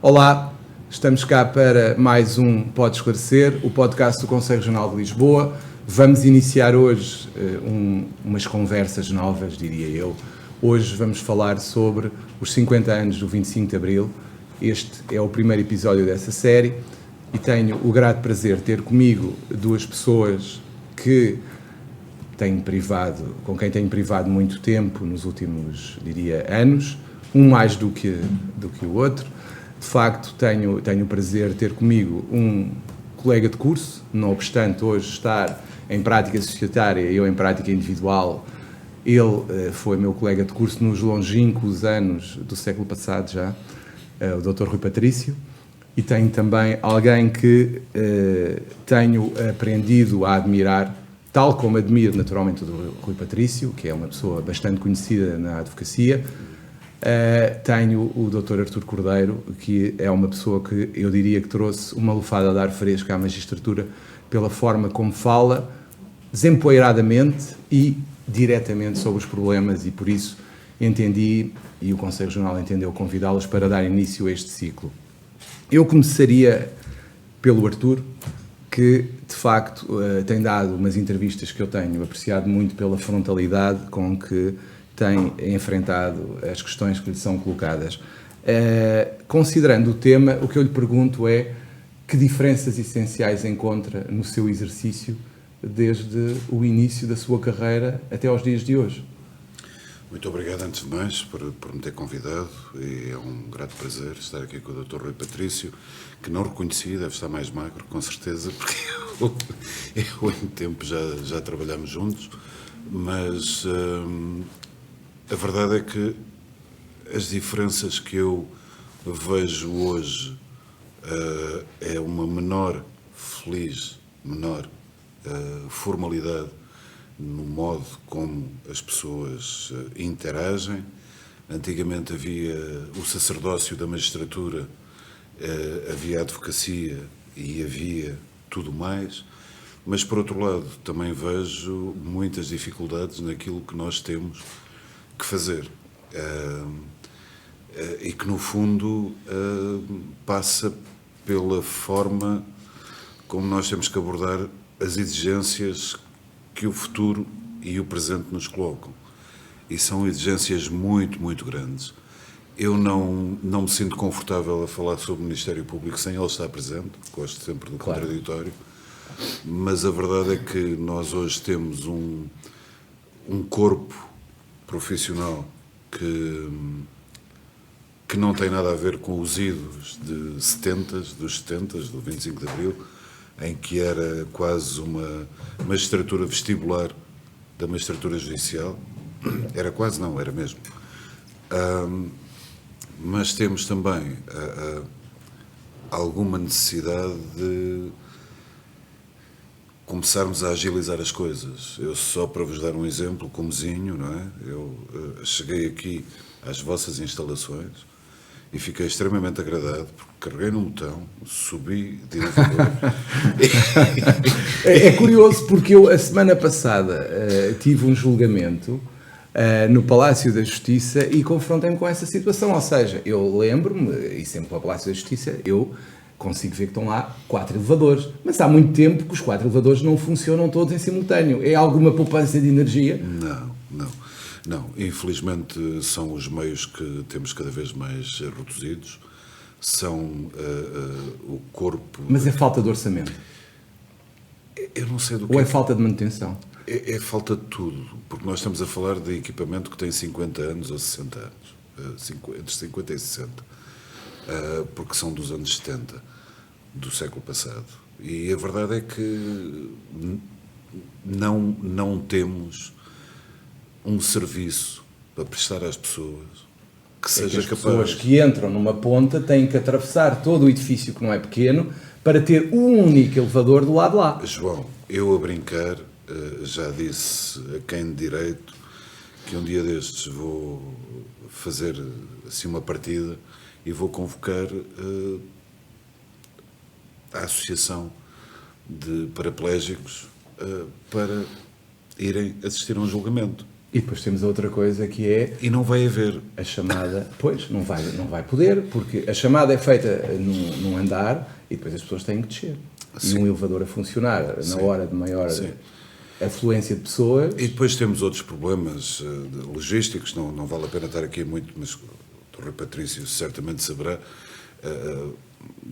Olá, estamos cá para mais um Pode Esclarecer, o podcast do Conselho Regional de Lisboa. Vamos iniciar hoje umas conversas novas, diria eu. Hoje vamos falar sobre os 50 anos do 25 de Abril. Este é o primeiro episódio dessa série e tenho o grato prazer de ter comigo duas pessoas com quem tenho privado muito tempo nos últimos, diria, anos, um mais do que o outro. De facto, tenho o prazer de ter comigo um colega de curso, não obstante hoje estar em prática societária e eu em prática individual. Ele foi meu colega de curso nos longínquos anos do século passado já, o Dr. Rui Patrício. E tenho também alguém que tenho aprendido a admirar, tal como admiro naturalmente o Rui Patrício, que é uma pessoa bastante conhecida na advocacia. Tenho o Dr. Artur Cordeiro, que é uma pessoa que eu diria que trouxe uma lufada de ar fresco à magistratura pela forma como fala, desempoeiradamente e diretamente sobre os problemas, e por isso entendi, e o Conselho Regional entendeu, convidá-los para dar início a este ciclo. Eu começaria pelo Artur, que de facto tem dado umas entrevistas que eu tenho apreciado muito pela frontalidade com que tem enfrentado as questões que lhe são colocadas. Considerando o tema, o que eu lhe pergunto é que diferenças essenciais encontra no seu exercício desde o início da sua carreira até aos dias de hoje. Muito obrigado, antes de mais, por me ter convidado, e é um grato prazer estar aqui com o Dr. Rui Patrício, que não reconheci, deve estar mais magro, com certeza, porque eu em tempo já trabalhamos juntos, mas a verdade é que as diferenças que eu vejo hoje é uma menor formalidade no modo como as pessoas interagem. Antigamente havia o sacerdócio da magistratura, havia a advocacia e havia tudo mais, mas por outro lado também vejo muitas dificuldades naquilo que nós temos que fazer e que no fundo passa pela forma como nós temos que abordar as exigências que o futuro e o presente nos colocam, e são exigências muito, muito grandes. Eu não me sinto confortável a falar sobre o Ministério Público sem ele estar presente, gosto sempre do contraditório, mas a verdade é que nós hoje temos um corpo profissional que não tem nada a ver com os idos dos 70, do 25 de Abril, em que era quase uma magistratura vestibular da magistratura judicial. Era quase, não, era mesmo. Mas temos também alguma necessidade de começarmos a agilizar as coisas. Eu, só para vos dar um exemplo, comozinho, não é? Eu cheguei aqui às vossas instalações e fiquei extremamente agradado, porque carreguei num botão, subi de elevador. É curioso, porque eu, a semana passada, tive um julgamento no Palácio da Justiça e confrontei-me com essa situação. Ou seja, eu lembro-me, e sempre para o Palácio da Justiça, eu consigo ver que estão lá 4 elevadores, mas há muito tempo que os 4 elevadores não funcionam todos em simultâneo. É alguma poupança de energia? Não, infelizmente são os meios que temos cada vez mais reduzidos, são o corpo... Mas é falta de orçamento? Eu não sei do que... Ou é falta de manutenção? É falta de tudo, porque nós estamos a falar de equipamento que tem 50 anos ou 60 anos, entre 50 e 60, porque são dos anos 70, do século passado. E a verdade é que não temos um serviço para prestar às pessoas que seja as capaz... pessoas que entram numa ponta têm que atravessar todo o edifício, que não é pequeno, para ter um único elevador do lado de lá. João, eu a brincar, já disse a quem de direito que um dia destes vou fazer assim uma partida e vou convocar a Associação de Paraplégicos para irem assistir a um julgamento. E depois temos a outra coisa que é... E não vai haver. A chamada... Pois, não vai poder, porque a chamada é feita num andar e depois as pessoas têm que descer. Sim. E um elevador a funcionar na hora de maior afluência de pessoas... E depois temos outros problemas logísticos, não vale a pena estar aqui muito, mas o Rui Patrício certamente saberá.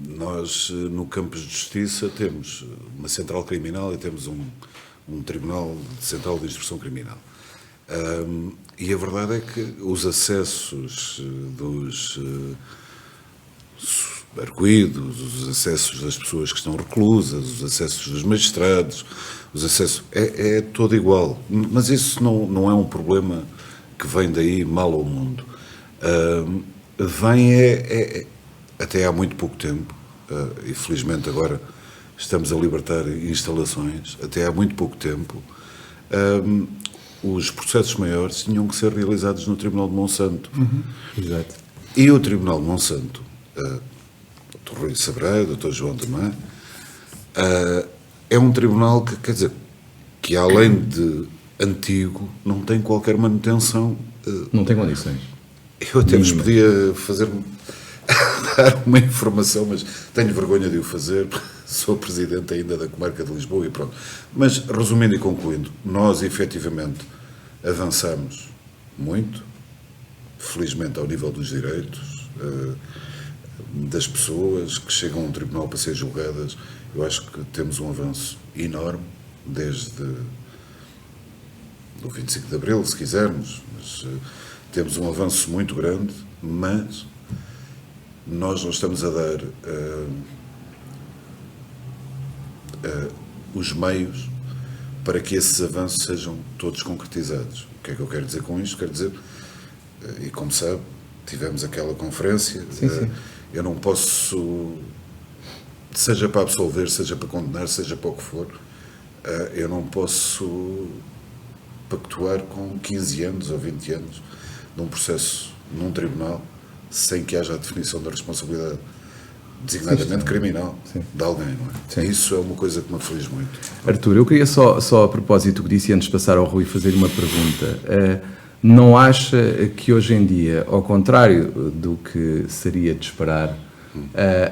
Nós, no campo de justiça, temos uma central criminal e temos um tribunal central de instrução criminal. E a verdade é que os acessos dos arguidos, os acessos das pessoas que estão reclusas, os acessos dos magistrados, os acessos... É todo igual. Mas isso não é um problema que vem daí mal ao mundo. Vem até há muito pouco tempo, e felizmente agora estamos a libertar instalações, até há muito pouco tempo, os processos maiores tinham que ser realizados no Tribunal de Monsanto. Exato. E o Tribunal de Monsanto, Dr. Rui saberá, Dr. João também, é um tribunal que, quer dizer, que além de antigo, não tem qualquer manutenção. Não tem condições. Eu até vos podia dar uma informação, mas tenho vergonha de o fazer, sou presidente ainda da Comarca de Lisboa e pronto. Mas, resumindo e concluindo, nós efetivamente avançamos muito, felizmente ao nível dos direitos, das pessoas que chegam a um tribunal para ser julgadas. Eu acho que temos um avanço enorme, desde o 25 de Abril, se quisermos, mas temos um avanço muito grande, mas nós não estamos a dar os meios para que esses avanços sejam todos concretizados. O que é que eu quero dizer com isto? Quero dizer, e como sabe, tivemos aquela conferência, sim. Eu não posso, seja para absolver, seja para condenar, seja para o que for, eu não posso pactuar com 15 anos ou 20 anos de um processo num tribunal sem que haja a definição da responsabilidade, designadamente criminal, de alguém, não é? Sim. Isso é uma coisa que me aflige muito. Artur, eu queria só a propósito do que disse antes de passar ao Rui fazer uma pergunta. Não acha que hoje em dia, ao contrário do que seria de esperar,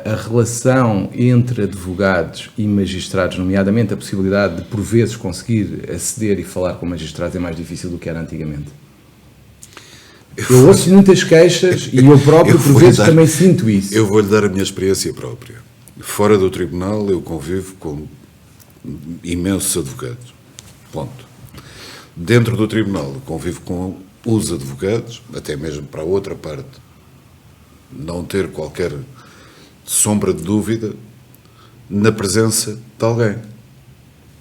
a relação entre advogados e magistrados, nomeadamente a possibilidade de, por vezes, conseguir aceder e falar com magistrados é mais difícil do que era antigamente? Eu ouço muitas queixas e eu próprio, por vezes, também sinto isso. Eu vou-lhe dar a minha experiência própria. Fora do tribunal, eu convivo com imensos advogados. Ponto. Dentro do tribunal, eu convivo com os advogados, até mesmo para a outra parte, não ter qualquer sombra de dúvida na presença de alguém.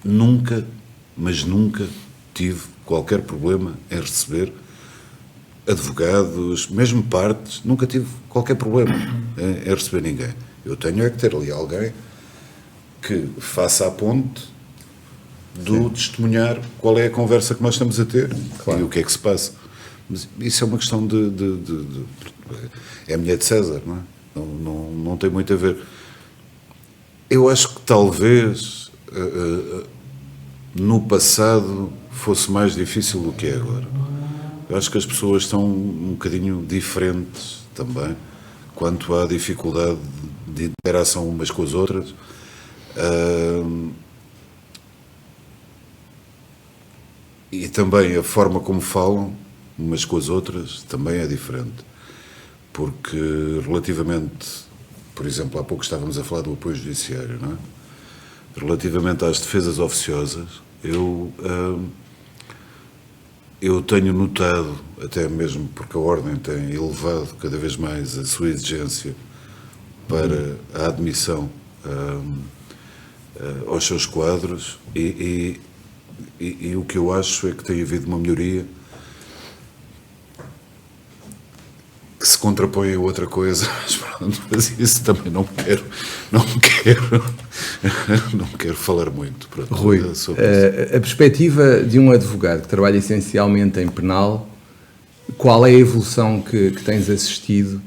Nunca, mas nunca tive qualquer problema em receber advogados, mesmo partes, nunca tive qualquer problema em receber ninguém. Eu tenho é que ter ali alguém que faça a ponte do testemunhar qual é a conversa que nós estamos a ter, claro, e o que é que se passa. Mas isso é uma questão é a mulher de César, não é? Não tem muito a ver. Eu acho que talvez no passado fosse mais difícil do que é agora. Eu acho que as pessoas estão um bocadinho diferentes também quanto à dificuldade de interação umas com as outras. E também a forma como falam umas com as outras também é diferente. Porque relativamente, por exemplo, há pouco estávamos a falar do apoio judiciário, não é? Relativamente às defesas oficiosas, eu tenho notado, até mesmo porque a Ordem tem elevado cada vez mais a sua exigência para a admissão aos seus quadros, e o que eu acho é que tem havido uma melhoria que se contrapõe a outra coisa, mas pronto, mas isso também não quero falar muito. Pronto, Rui, a perspectiva de um advogado que trabalha essencialmente em penal, qual é a evolução que tens assistido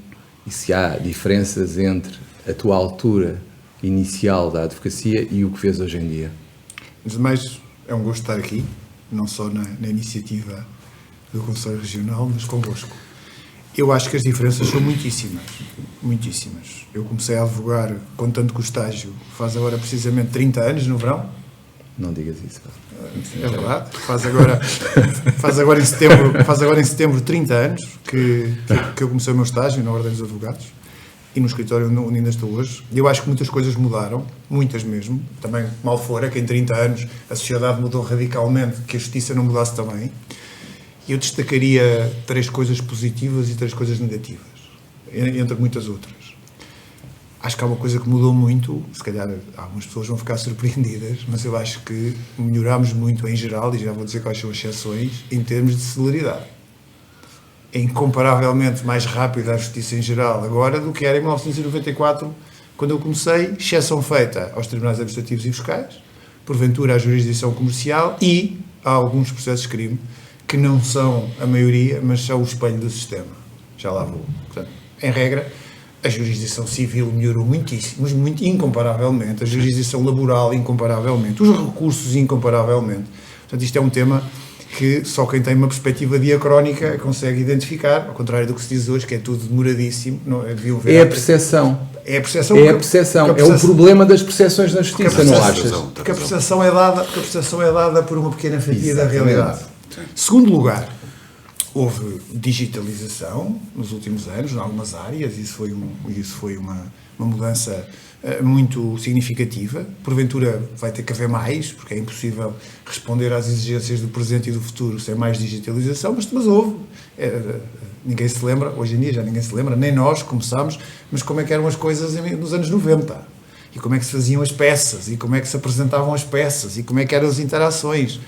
e se há diferenças entre a tua altura inicial da advocacia e o que vês hoje em dia? Antes de mais, é um gosto estar aqui, não só na iniciativa do Conselho Regional, mas convosco. Eu acho que as diferenças são muitíssimas, muitíssimas. Eu comecei a advogar, contando com o estágio, faz agora precisamente 30 anos no verão. Não digas isso. É verdade. Faz agora em setembro 30 anos que eu comecei o meu estágio na Ordem dos Advogados e no escritório onde ainda estou hoje. Eu acho que muitas coisas mudaram, muitas mesmo. Também mal fora que em 30 anos a sociedade mudou radicalmente, que a justiça não mudasse também. Eu destacaria 3 coisas positivas e 3 coisas negativas, entre muitas outras. Acho que há uma coisa que mudou muito, se calhar algumas pessoas vão ficar surpreendidas, mas eu acho que melhorámos muito em geral, e já vou dizer quais são as exceções, em termos de celeridade. É incomparavelmente mais rápida a justiça em geral agora do que era em 1994, quando eu comecei, exceção feita aos tribunais administrativos e fiscais, porventura à jurisdição comercial e a alguns processos de crime, que não são a maioria, mas são o espelho do sistema. Já lá vou. Portanto, em regra, a jurisdição civil melhorou muitíssimo, mas muito incomparavelmente, a jurisdição laboral incomparavelmente, os recursos incomparavelmente. Portanto, isto é um tema que só quem tem uma perspectiva diacrónica consegue identificar, ao contrário do que se diz hoje, que é tudo demoradíssimo. Não, deviam ver É a percepção. É a percepção. É a percepção. É o problema das percepções na justiça, não achas? Porque a percepção é dada por uma pequena fatia Exatamente. da realidade. Segundo lugar, houve digitalização nos últimos anos, em algumas áreas, isso foi uma mudança muito significativa. Porventura vai ter que haver mais, porque é impossível responder às exigências do presente e do futuro sem mais digitalização, mas houve. Ninguém se lembra, hoje em dia já ninguém se lembra, nem nós começámos, mas como é que eram as coisas nos anos 90. E como é que se faziam as peças, e como é que se apresentavam as peças, e como é que eram as interações.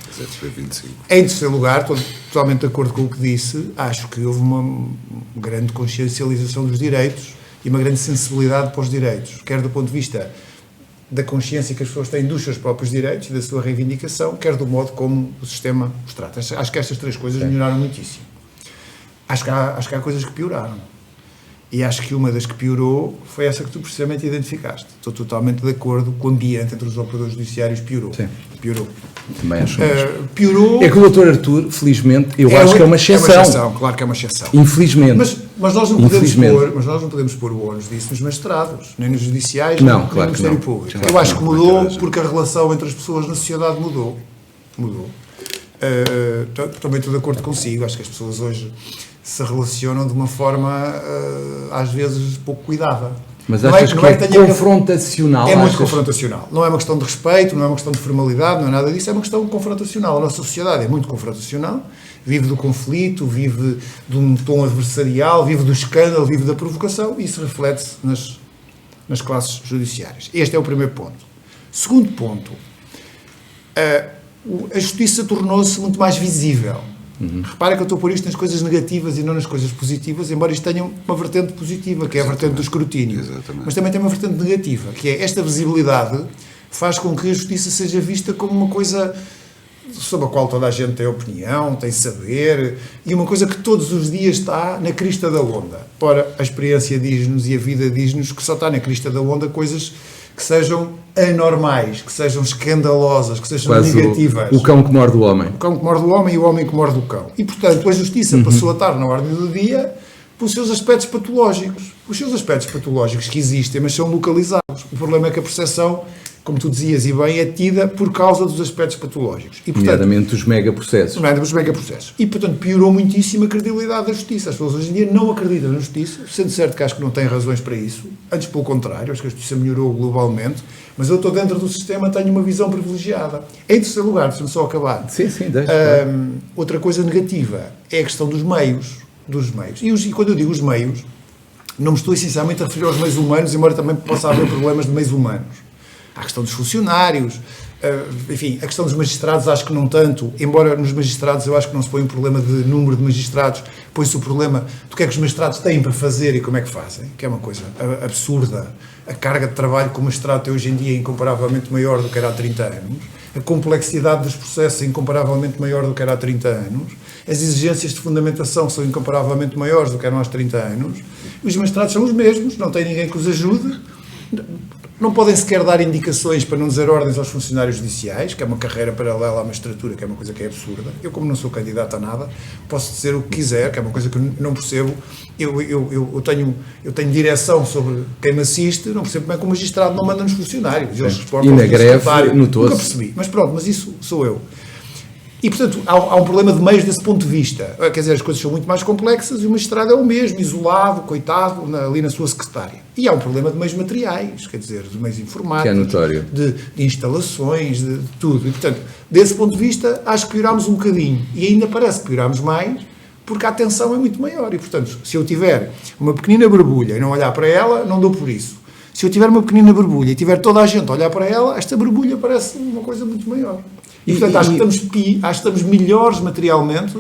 Em terceiro lugar, estou totalmente de acordo com o que disse, acho que houve uma grande consciencialização dos direitos e uma grande sensibilidade para os direitos, quer do ponto de vista da consciência que as pessoas têm dos seus próprios direitos e da sua reivindicação, quer do modo como o sistema os trata. Acho que estas 3 coisas melhoraram muitíssimo. Acho que há coisas que pioraram. E acho que uma das que piorou foi essa que tu precisamente identificaste. Estou totalmente de acordo com o ambiente entre os operadores judiciários piorou. Sim. Piorou. Também acho piorou. É que o Dr. Artur, felizmente, eu acho que é uma exceção. É uma exceção, claro que é uma exceção. Infelizmente. Mas nós não podemos pôr o ónus disso nos magistrados, nem nos judiciais, nem no Ministério Público. Eu acho que mudou porque a relação entre as pessoas na sociedade mudou. Também estou de acordo consigo. Acho que as pessoas hoje se relacionam de uma forma, às vezes, pouco cuidada. Mas achas que é confrontacional? É muito confrontacional. Não é uma questão de respeito, não é uma questão de formalidade, não é nada disso, é uma questão confrontacional. A nossa sociedade é muito confrontacional, vive do conflito, vive de um tom adversarial, vive do escândalo, vive da provocação, e isso reflete-se nas classes judiciárias. Este é o primeiro ponto. Segundo ponto, a justiça tornou-se muito mais visível. Repara que eu estou a pôr isto nas coisas negativas e não nas coisas positivas, embora isto tenha uma vertente positiva, que é a vertente do escrutínio. Exatamente. Mas também tem uma vertente negativa, que é esta visibilidade faz com que a justiça seja vista como uma coisa sobre a qual toda a gente tem opinião, tem saber, e uma coisa que todos os dias está na crista da onda. Ora, a experiência diz-nos e a vida diz-nos que só está na crista da onda coisas que sejam anormais, que sejam escandalosas, que sejam quase negativas. O cão que morde o homem. O cão que morde o homem e o homem que morde o cão. E, portanto, a justiça passou a estar na ordem do dia pelos seus aspectos patológicos. Os seus aspectos patológicos que existem, mas são localizados. O problema é que a percepção, como tu dizias e bem, é tida por causa dos aspectos patológicos. E, portanto, nomeadamente os megaprocessos. Os megaprocessos. E, portanto, piorou muitíssimo a credibilidade da justiça. As pessoas hoje em dia não acreditam na justiça, sendo certo que acho que não têm razões para isso. Antes, pelo contrário, acho que a justiça melhorou globalmente, mas eu estou dentro do sistema, tenho uma visão privilegiada. Em terceiro lugar, deixa-me só acabar. Sim, deixa. Outra coisa negativa é a questão dos meios. E quando eu digo os meios, não me estou essencialmente a referir aos meios humanos, embora também possa haver problemas de meios humanos. Há a questão dos funcionários, enfim, a questão dos magistrados acho que não tanto, embora nos magistrados eu acho que não se põe um problema de número de magistrados, põe-se o problema do que é que os magistrados têm para fazer e como é que fazem, que é uma coisa absurda. A carga de trabalho que o magistrado tem hoje em dia é incomparavelmente maior do que era há 30 anos, a complexidade dos processos é incomparavelmente maior do que era há 30 anos, as exigências de fundamentação são incomparavelmente maiores do que eram há 30 anos, os magistrados são os mesmos, não tem ninguém que os ajude. não podem sequer dar indicações para não dizer ordens aos funcionários judiciais, que é uma carreira paralela à magistratura, que é uma coisa que é absurda. Eu, como não sou candidato a nada, posso dizer o que quiser, que é uma coisa que eu não percebo. Eu tenho direção sobre quem me assiste, não percebo como é que o magistrado não manda nos funcionários. Eles E na greve notou-se. Nunca percebi, mas pronto, mas isso sou eu. E, portanto, há um problema de meios desse ponto de vista. Quer dizer, as coisas são muito mais complexas e o magistrado é o mesmo, isolado, coitado, ali na sua secretária. E há um problema de meios materiais, quer dizer, de meios informáticos, que é notório. De instalações, de tudo. E, portanto, desse ponto de vista, acho que piorámos um bocadinho. E ainda parece que piorámos mais, porque a tensão é muito maior. E, portanto, se eu tiver uma pequenina borbulha e não olhar para ela, não dou por isso. Se eu tiver uma pequenina borbulha e tiver toda a gente a olhar para ela, esta borbulha parece uma coisa muito maior. E, portanto, acho que estamos melhores materialmente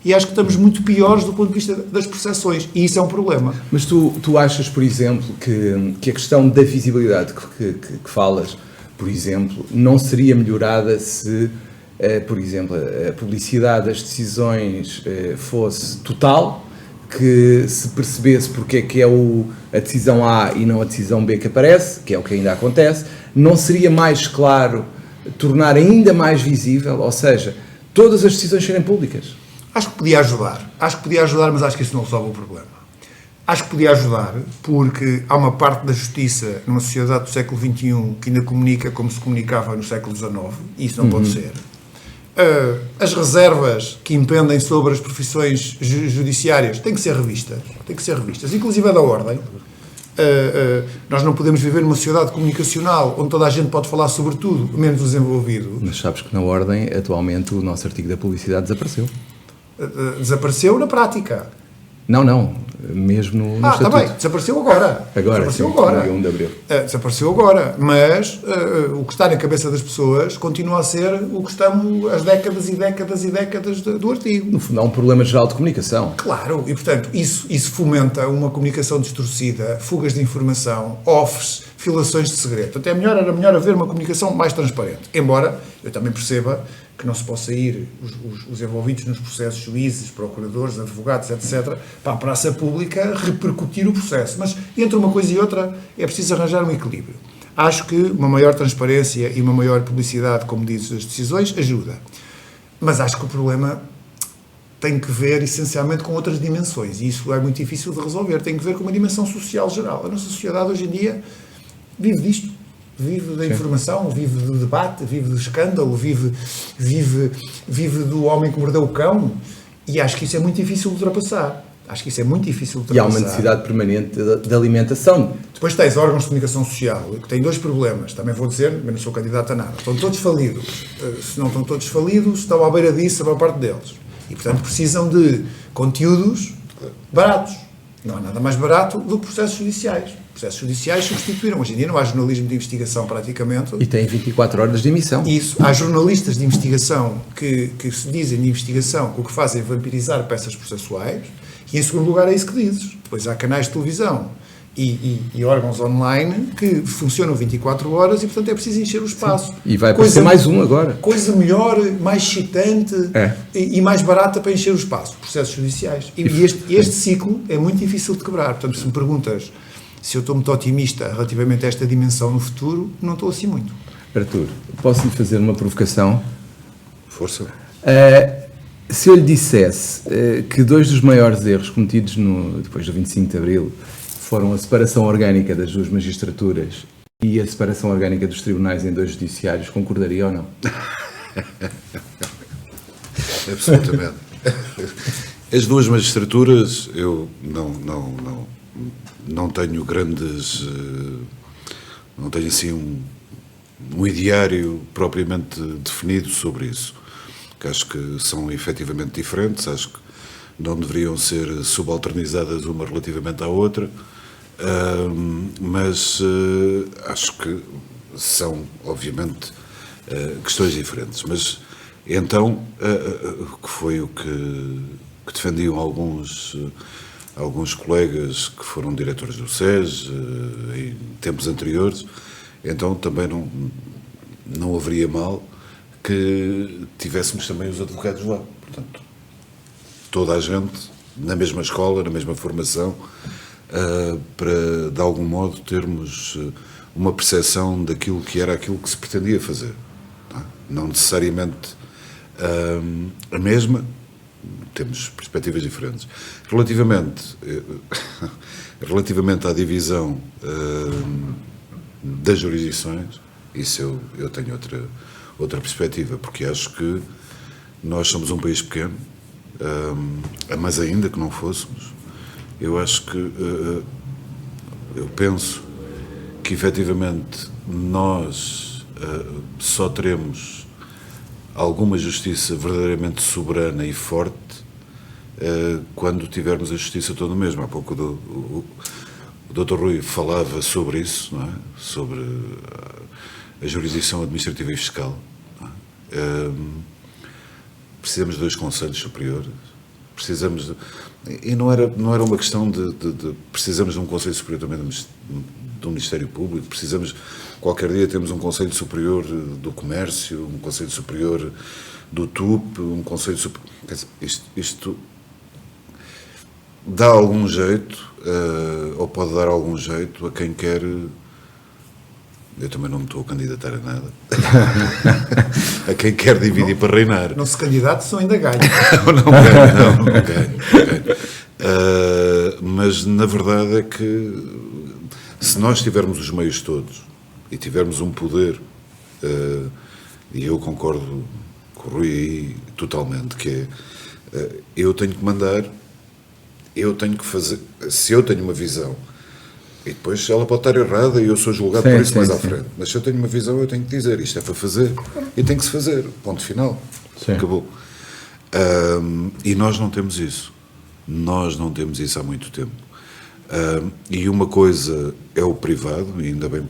e acho que estamos muito piores do ponto de vista das percepções. E isso é um problema. Mas tu achas, por exemplo, que a questão da visibilidade que falas, por exemplo, não seria melhorada se, por exemplo, a publicidade das decisões fosse total, que se percebesse porque é que é a decisão A e não a decisão B que aparece, que é o que ainda acontece, não seria mais claro tornar ainda mais visível, ou seja, todas as decisões serem públicas? Acho que podia ajudar, mas acho que isso não resolve o problema. Acho que podia ajudar porque há uma parte da justiça numa sociedade do século XXI que ainda comunica como se comunicava no século XIX, e isso não pode ser. As reservas que impendem sobre as profissões judiciárias têm que ser revistas, inclusive a da ordem. Nós não podemos viver numa sociedade comunicacional onde toda a gente pode falar sobre tudo, menos os envolvidos. Mas sabes que na ordem, atualmente, o nosso artigo da publicidade desapareceu. Desapareceu na prática. Não, mesmo no estatuto. Está bem, desapareceu agora. Desapareceu agora. 1 de abril. Desapareceu agora, mas o que está na cabeça das pessoas continua a ser o que estamos as décadas e décadas e décadas do artigo. No fundo, há um problema geral de comunicação. Claro, e portanto, isso fomenta uma comunicação distorcida, fugas de informação, offs, filações de segredo. Até era melhor haver uma comunicação mais transparente. Embora eu também perceba que não se possa ir os envolvidos nos processos, juízes, procuradores, advogados, etc., para a praça pública repercutir o processo. Mas entre uma coisa e outra é preciso arranjar um equilíbrio. Acho que uma maior transparência e uma maior publicidade, como dizes, das decisões, ajuda. Mas acho que o problema tem que ver essencialmente com outras dimensões e isso é muito difícil de resolver. Tem que ver com uma dimensão social geral. A nossa sociedade hoje em dia vive disto. Vive da informação, vive do debate, vive do escândalo, vive do homem que mordeu o cão. E acho que isso é muito difícil de ultrapassar. E há uma necessidade permanente de alimentação. Depois tens órgãos de comunicação social que têm dois problemas. Também vou dizer, mas não sou candidato a nada. Estão todos falidos. Se não estão todos falidos, estão à beira disso a maior parte deles. E, portanto, precisam de conteúdos baratos. Não há nada mais barato do que processos judiciais. Processos judiciais substituíram. Hoje em dia não há jornalismo de investigação praticamente. E tem 24 horas de emissão. Isso. Há jornalistas de investigação que se dizem de investigação que o que fazem é vampirizar peças processuais e, em segundo lugar, é isso que dizes. Depois há canais de televisão e órgãos online que funcionam 24 horas e, portanto, é preciso encher o espaço. E vai aparecer mais um agora. Coisa melhor, mais excitante e mais barata para encher o espaço. Processos judiciais. E este ciclo é muito difícil de quebrar. Portanto, se me perguntas se eu estou muito otimista relativamente a esta dimensão no futuro, não estou assim muito. Artur, posso-lhe fazer uma provocação? Força. Se eu lhe dissesse que dois dos maiores erros cometidos depois do 25 de Abril foram a separação orgânica das duas magistraturas e a separação orgânica dos tribunais em dois judiciários, concordaria ou não? Absolutamente. As duas magistraturas, eu não tenho grandes... não tenho assim um ideário propriamente definido sobre isso. Que acho que são efetivamente diferentes, acho que não deveriam ser subalternizadas uma relativamente à outra, mas acho que são, obviamente, questões diferentes. Mas, então, que foi o que defendiam alguns colegas que foram diretores do SES em tempos anteriores, então também não haveria mal que tivéssemos também os advogados lá. Portanto, toda a gente na mesma escola, na mesma formação, para, de algum modo, termos uma percepção daquilo que era aquilo que se pretendia fazer. Não necessariamente a mesma, temos perspectivas diferentes. Relativamente à divisão das jurisdições, isso eu tenho outra perspectiva, porque acho que nós somos um país pequeno, mas ainda que não fôssemos, eu acho que, eu penso que efetivamente nós só teremos alguma justiça verdadeiramente soberana e forte quando tivermos a justiça toda mesmo. Há pouco o Dr. Rui falava sobre isso, não é? Sobre a jurisdição administrativa e fiscal. Não é? Precisamos de 2 conselhos superiores, precisamos e não era uma questão de precisamos de um Conselho Superior também do Ministério Público, precisamos, qualquer dia temos um Conselho Superior do Comércio, um Conselho Superior do TUP, um Conselho Superior... Quer dizer, isto dá algum jeito, ou pode dar algum jeito a quem quer... Eu também não me estou a candidatar a nada. A quem quer dividir para reinar. Não se candidata, só ainda ganha. não ganho. Mas, na verdade, é que se nós tivermos os meios todos e tivermos um poder, e eu concordo com o Rui aí totalmente, que é, eu tenho que mandar, eu tenho que fazer, se eu tenho uma visão, e depois ela pode estar errada e eu sou julgado por isso mais à frente, mas se eu tenho uma visão eu tenho que dizer, isto é para fazer, e tem que se fazer, ponto final, acabou. E nós não temos isso. Nós não temos isso há muito tempo. E uma coisa é o privado, e ainda bem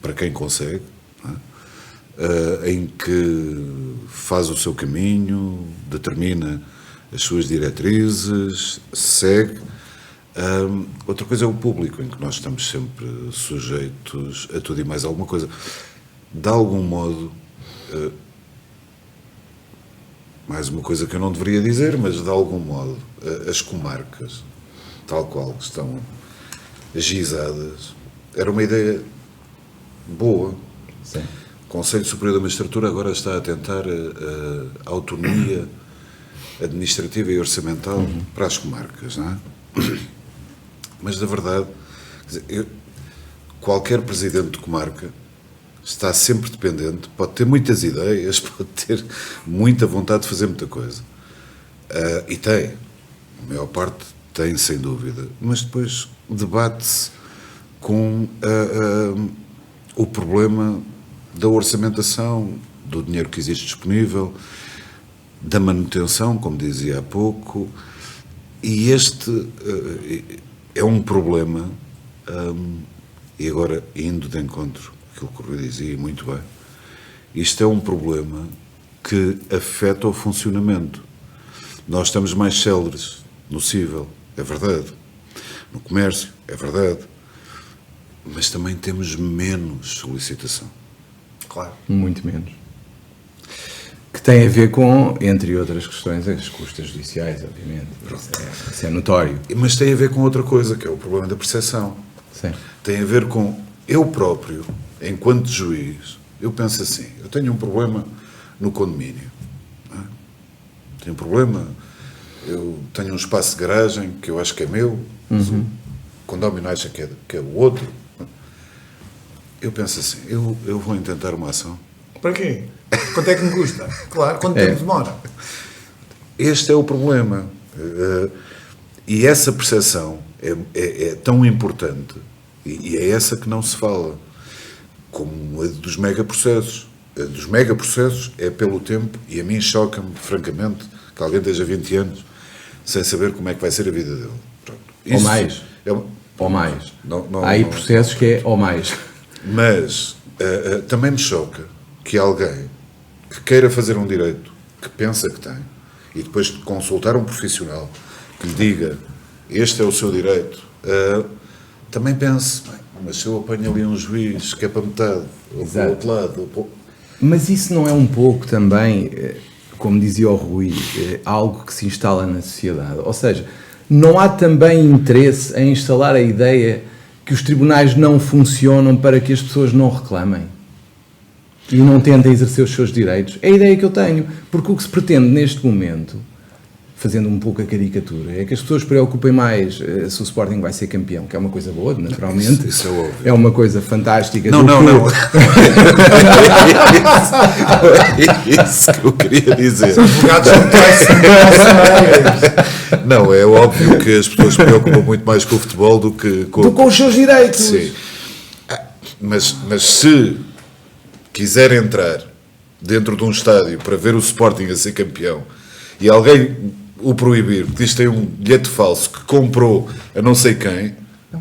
para quem consegue, não é? Em que faz o seu caminho, determina as suas diretrizes, segue. Outra coisa é o público, em que nós estamos sempre sujeitos a tudo e mais alguma coisa. De algum modo, mais uma coisa que eu não deveria dizer, mas de algum modo, as comarcas, tal qual estão agizadas, era uma ideia boa. Sim. O Conselho Superior da Magistratura agora está a tentar a autonomia administrativa e orçamental para as comarcas, não é? Mas, na verdade, quer dizer, qualquer presidente de comarca está sempre dependente, pode ter muitas ideias, pode ter muita vontade de fazer muita coisa. E tem, a maior parte tem, sem dúvida, mas depois debate-se com o problema da orçamentação, do dinheiro que existe disponível, da manutenção, como dizia há pouco, e este é um problema, e agora indo de encontro àquilo que o Rui dizia muito bem, isto é um problema que afeta o funcionamento. Nós estamos mais céleres no cível, é verdade, no comércio, é verdade, mas também temos menos solicitação. Claro. Muito menos. Que tem a ver com, entre outras questões, as custas judiciais, obviamente. Isso é notório. Mas tem a ver com outra coisa, que é o problema da percepção. Sim. Tem a ver com eu próprio, enquanto juiz, eu penso assim, eu tenho um problema no condomínio. Não é? Tenho um problema, eu tenho um espaço de garagem que eu acho que é meu, mas o condomínio acha que é o outro. Eu penso assim, eu vou intentar uma ação. Para quê? Quanto é que me custa? Claro, quanto tempo demora? Este é o problema. E essa percepção é tão importante, e é essa que não se fala, como a dos megaprocessos. A dos megaprocessos é pelo tempo, e a mim choca-me, francamente, que alguém esteja 20 anos sem saber como é que vai ser a vida dele. Pronto. Ou mais. Ou mais. Há aí processos que é ou mais. Mas também me choca que alguém que queira fazer um direito, que pensa que tem, e depois de consultar um profissional que lhe diga este é o seu direito, também pense, bem, mas se eu apanho ali um juiz que é para metade, ou para o outro lado... Mas isso não é um pouco também, como dizia o Rui, algo que se instala na sociedade? Ou seja, não há também interesse em instalar a ideia que os tribunais não funcionam para que as pessoas não reclamem e não tentem exercer os seus direitos? É a ideia que eu tenho, porque o que se pretende neste momento, fazendo um pouco a caricatura, é que as pessoas se preocupem mais se o Sporting vai ser campeão, que é uma coisa boa, naturalmente. Isso é óbvio. É uma coisa fantástica. Não. É isso que eu queria dizer. Não, é óbvio que as pessoas se preocupam muito mais com o futebol do que com os seus direitos. Sim. Mas se quiser entrar dentro de um estádio para ver o Sporting a ser campeão e alguém o proibir, porque isto tem um bilhete falso que comprou a não sei quem... Não.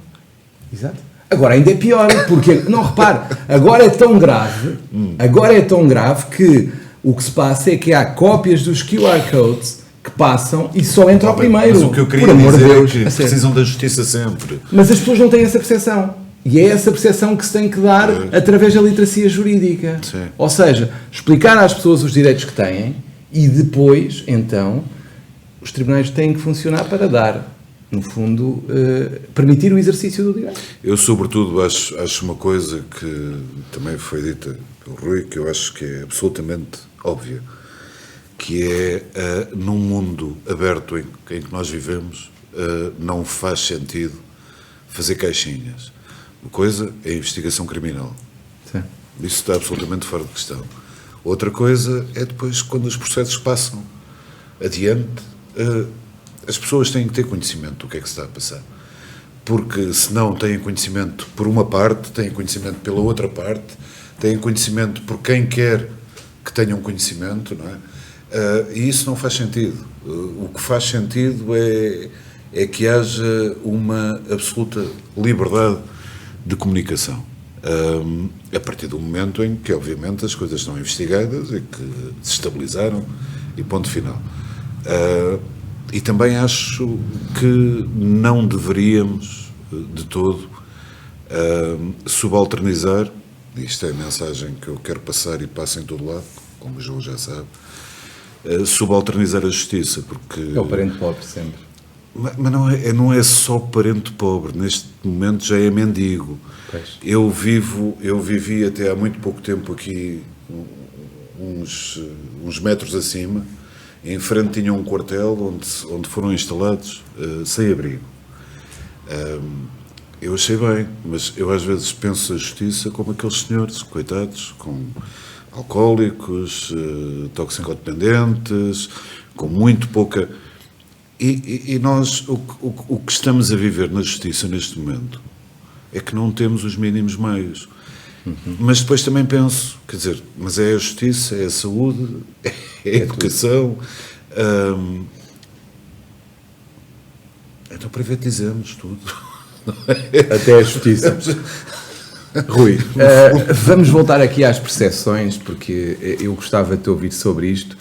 Exato. Agora ainda é pior, porque, não, repare, agora é tão grave que o que se passa é que há cópias dos QR Codes que passam e só entra ao primeiro. Mas o que eu queria dizer é que precisam da justiça sempre. Mas as pessoas não têm essa percepção. E é essa percepção que se tem que dar através da literacia jurídica. Sim. Ou seja, explicar às pessoas os direitos que têm e depois, então, os tribunais têm que funcionar para dar, no fundo, permitir o exercício do direito. Eu, sobretudo, acho uma coisa que também foi dita pelo Rui, que eu acho que é absolutamente óbvia, que é, num mundo aberto em que nós vivemos, não faz sentido fazer caixinhas. Uma coisa é a investigação criminal. Sim. Isso está absolutamente fora de questão. Outra coisa é depois, quando os processos passam adiante, as pessoas têm que ter conhecimento do que é que se está a passar. Porque se não têm conhecimento por uma parte, têm conhecimento pela outra parte, têm conhecimento por quem quer que tenham conhecimento, não é? E isso não faz sentido. O que faz sentido é que haja uma absoluta liberdade de comunicação. A partir do momento em que, obviamente, as coisas estão investigadas e que se estabilizaram e ponto final. E também acho que não deveríamos, de todo, subalternizar, isto é a mensagem que eu quero passar e passo em todo lado, como o João já sabe, subalternizar a justiça, porque... É o parente pobre sempre. Mas não é só parente pobre, neste momento já é mendigo. Pois. Eu vivi até há muito pouco tempo aqui, uns metros acima, em frente tinha um quartel onde foram instalados sem-abrigo. Eu achei bem, mas eu às vezes penso a justiça como aqueles senhores, coitados, com alcoólicos, toxicodependentes, com muito pouca... E nós, o que estamos a viver na justiça neste momento é que não temos os mínimos meios. Mas depois também penso, quer dizer, mas é a justiça, é a saúde, é a educação. Então privatizamos tudo. Até a justiça. Rui, vamos voltar aqui às percepções, porque eu gostava de te ouvir sobre isto.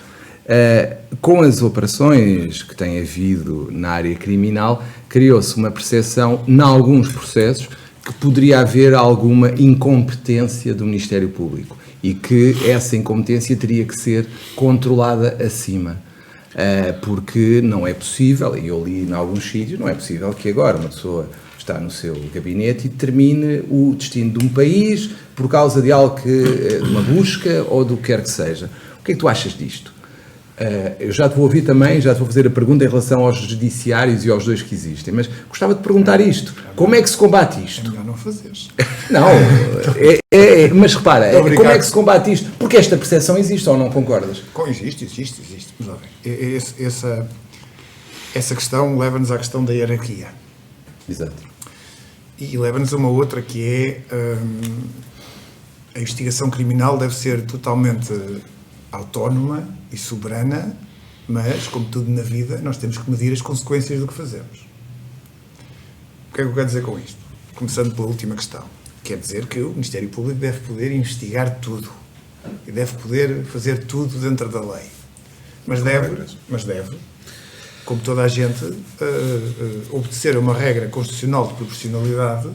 Com as operações que tem havido na área criminal, criou-se uma percepção, em alguns processos, que poderia haver alguma incompetência do Ministério Público e que essa incompetência teria que ser controlada acima. Porque não é possível, e eu li em alguns sítios, não é possível que agora uma pessoa está no seu gabinete e determine o destino de um país por causa de algo de uma busca ou do que quer que seja. O que é que tu achas disto? Eu já te vou ouvir também, já te vou fazer a pergunta em relação aos judiciários e aos dois que existem, mas gostava de perguntar isto. Como é que se combate isto? É melhor não fazeres. Não, mas repara, como é que se combate isto? Porque esta percepção existe, ou não concordas? Existe. Mas, lá bem, essa questão leva-nos à questão da hierarquia. Exato. E leva-nos a uma outra que é a investigação criminal deve ser totalmente autónoma e soberana, mas, como tudo na vida, nós temos que medir as consequências do que fazemos. O que é que eu quero dizer com isto? Começando pela última questão. Quer dizer que o Ministério Público deve poder investigar tudo. E deve poder fazer tudo dentro da lei. Mas deve, como toda a gente, obedecer a uma regra constitucional de proporcionalidade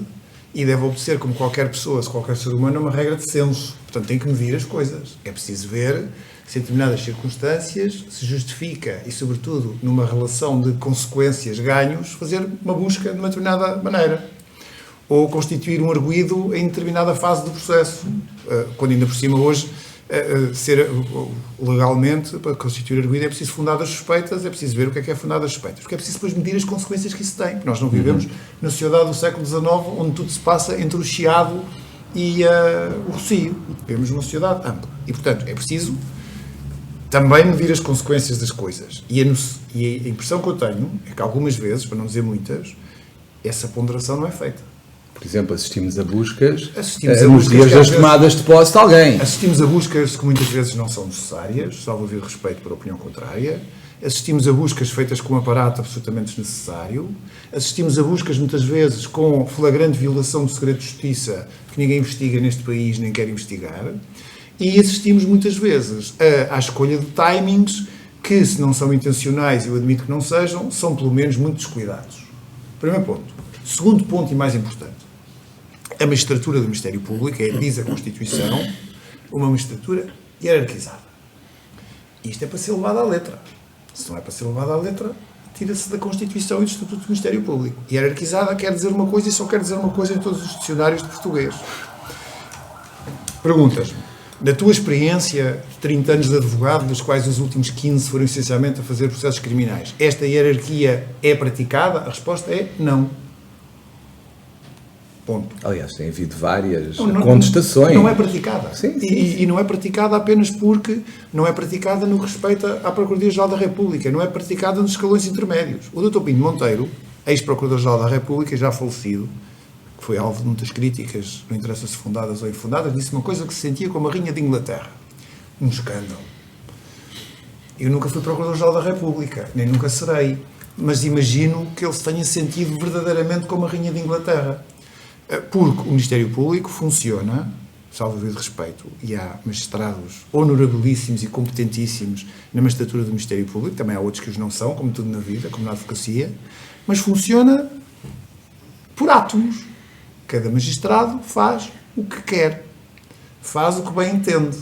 e deve obedecer, como qualquer pessoa, qualquer ser humano, a uma regra de senso. Portanto, tem que medir as coisas. É preciso ver se em determinadas circunstâncias se justifica e, sobretudo, numa relação de consequências, ganhos, fazer uma busca de uma determinada maneira. ou constituir um arguido em determinada fase do processo. Quando ainda por cima hoje, ser legalmente, para constituir arguido, é preciso fundar as suspeitas, é preciso ver o que é fundar as suspeitas, porque é preciso depois medir as consequências que isso tem. Nós não vivemos na sociedade do século XIX, onde tudo se passa entre o Chiado e o Rocio. Vivemos numa sociedade ampla. E, portanto, é preciso também medir as consequências das coisas. E a impressão que eu tenho é que algumas vezes, para não dizer muitas, essa ponderação não é feita. Por exemplo, assistimos a buscas Assistimos a nos buscas dias que das às vezes- tomadas de posse de alguém. Assistimos a buscas que muitas vezes não são necessárias, salvo haver respeito por a opinião contrária. Assistimos a buscas feitas com um aparato absolutamente desnecessário. Assistimos a buscas muitas vezes com flagrante violação do segredo de justiça que ninguém investiga neste país nem quer investigar. E assistimos muitas vezes à escolha de timings que, se não são intencionais, eu admito que não sejam, são pelo menos muito descuidados. Primeiro ponto. Segundo ponto e mais importante. A magistratura do Ministério Público é, diz a Constituição, uma magistratura hierarquizada. Isto é para ser levado à letra. Se não é para ser levado à letra, tira-se da Constituição e do Estatuto do Ministério Público. Hierarquizada quer dizer uma coisa e só quer dizer uma coisa em todos os dicionários de português. Perguntas-me, da tua experiência de 30 anos de advogado, dos quais os últimos 15 foram essencialmente a fazer processos criminais, esta hierarquia é praticada? A resposta é não. Ponto. Aliás, tem havido várias contestações. Não é praticada. Sim. E não é praticada apenas porque não é praticada no que respeita à Procuradoria-Geral da República, não é praticada nos escalões intermédios. O Dr. Pinto Monteiro, ex-Procurador-Geral da República, já falecido, que foi alvo de muitas críticas, não interessa se fundadas ou infundadas, disse uma coisa que se sentia como a Rainha de Inglaterra. Um escândalo. Eu nunca fui Procurador-Geral da República, nem nunca serei, mas imagino que ele se tenha sentido verdadeiramente como a Rainha de Inglaterra. Porque o Ministério Público funciona, salvo haver respeito, e há magistrados honorabilíssimos e competentíssimos na magistratura do Ministério Público, também há outros que os não são, como tudo na vida, como na advocacia, mas funciona por átomos. Cada magistrado faz o que quer, faz o que bem entende.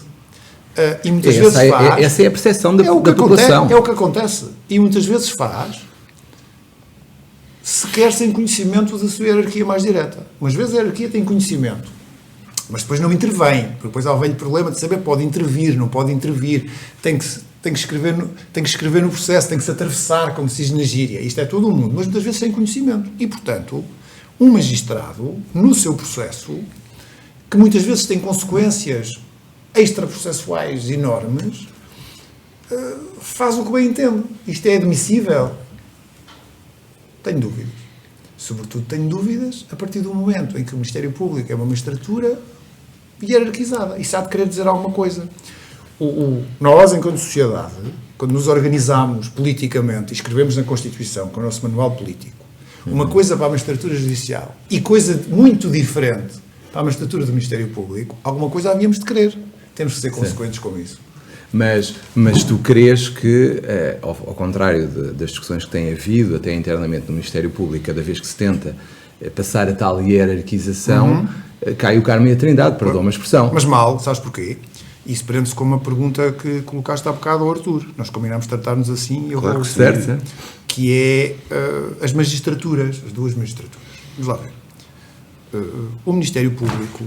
E muitas vezes faz... Essa é a percepção da população. É o que acontece. E muitas vezes faz... sequer sem conhecimento da sua hierarquia mais direta. Umas vezes a hierarquia tem conhecimento, mas depois não intervém, porque depois há o velho problema de saber pode intervir, não pode intervir, tem que escrever no processo, tem que se atravessar, como se diz na gíria. Isto é todo um mundo, mas muitas vezes sem conhecimento. E, portanto, um magistrado, no seu processo, que muitas vezes tem consequências extraprocessuais enormes, faz o que bem entende. Isto é admissível? Tenho dúvidas. Sobretudo tenho dúvidas a partir do momento em que o Ministério Público é uma magistratura hierarquizada. Isso há de querer dizer alguma coisa. Nós, enquanto sociedade, quando nos organizamos politicamente e escrevemos na Constituição, com o nosso manual político, uma coisa para a magistratura judicial e coisa muito diferente para a magistratura do Ministério Público, alguma coisa havíamos de querer. Temos de ser consequentes com isso. Mas tu crês que, ao contrário das discussões que têm havido até internamente no Ministério Público, cada vez que se tenta passar a tal hierarquização, cai o Carmo e a Trindade, perdão uma expressão. Mas mal, sabes porquê? Isso prende-se com uma pergunta que colocaste há bocado ao Artur. Nós combinámos tratar-nos assim e eu Claro vou que certo. que é as magistraturas, as duas magistraturas. Vamos lá ver. O Ministério Público...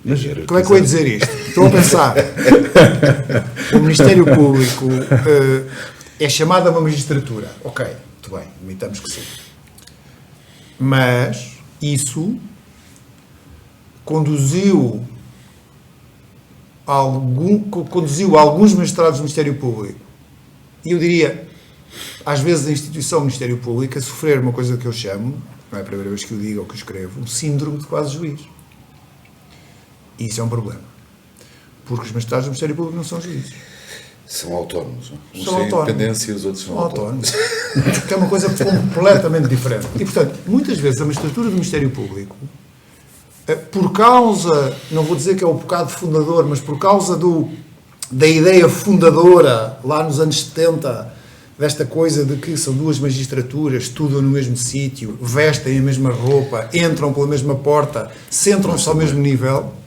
Mas como é que eu ia dizer isto? Estou a pensar. O Ministério Público é chamado a uma magistratura. Ok, muito bem, admitamos que sim. Mas isso conduziu alguns magistrados do Ministério Público, e eu diria, às vezes a instituição do Ministério Público, a sofrer uma coisa que eu chamo, não é a primeira vez que eu digo ou que eu escrevo, um síndrome de quase juiz. E isso é um problema. Porque os magistrados do Ministério Público não são juízes. São autónomos. Uns São têm autónomos. independência e os outros são autónomos. Que é uma coisa completamente diferente. E, portanto, muitas vezes a magistratura do Ministério Público, por causa, não vou dizer que é o pecado fundador, mas por causa da ideia fundadora, lá nos anos 70, desta coisa de que são duas magistraturas, estudam no mesmo sítio, vestem a mesma roupa, entram pela mesma porta, centram-se ao mesmo nível...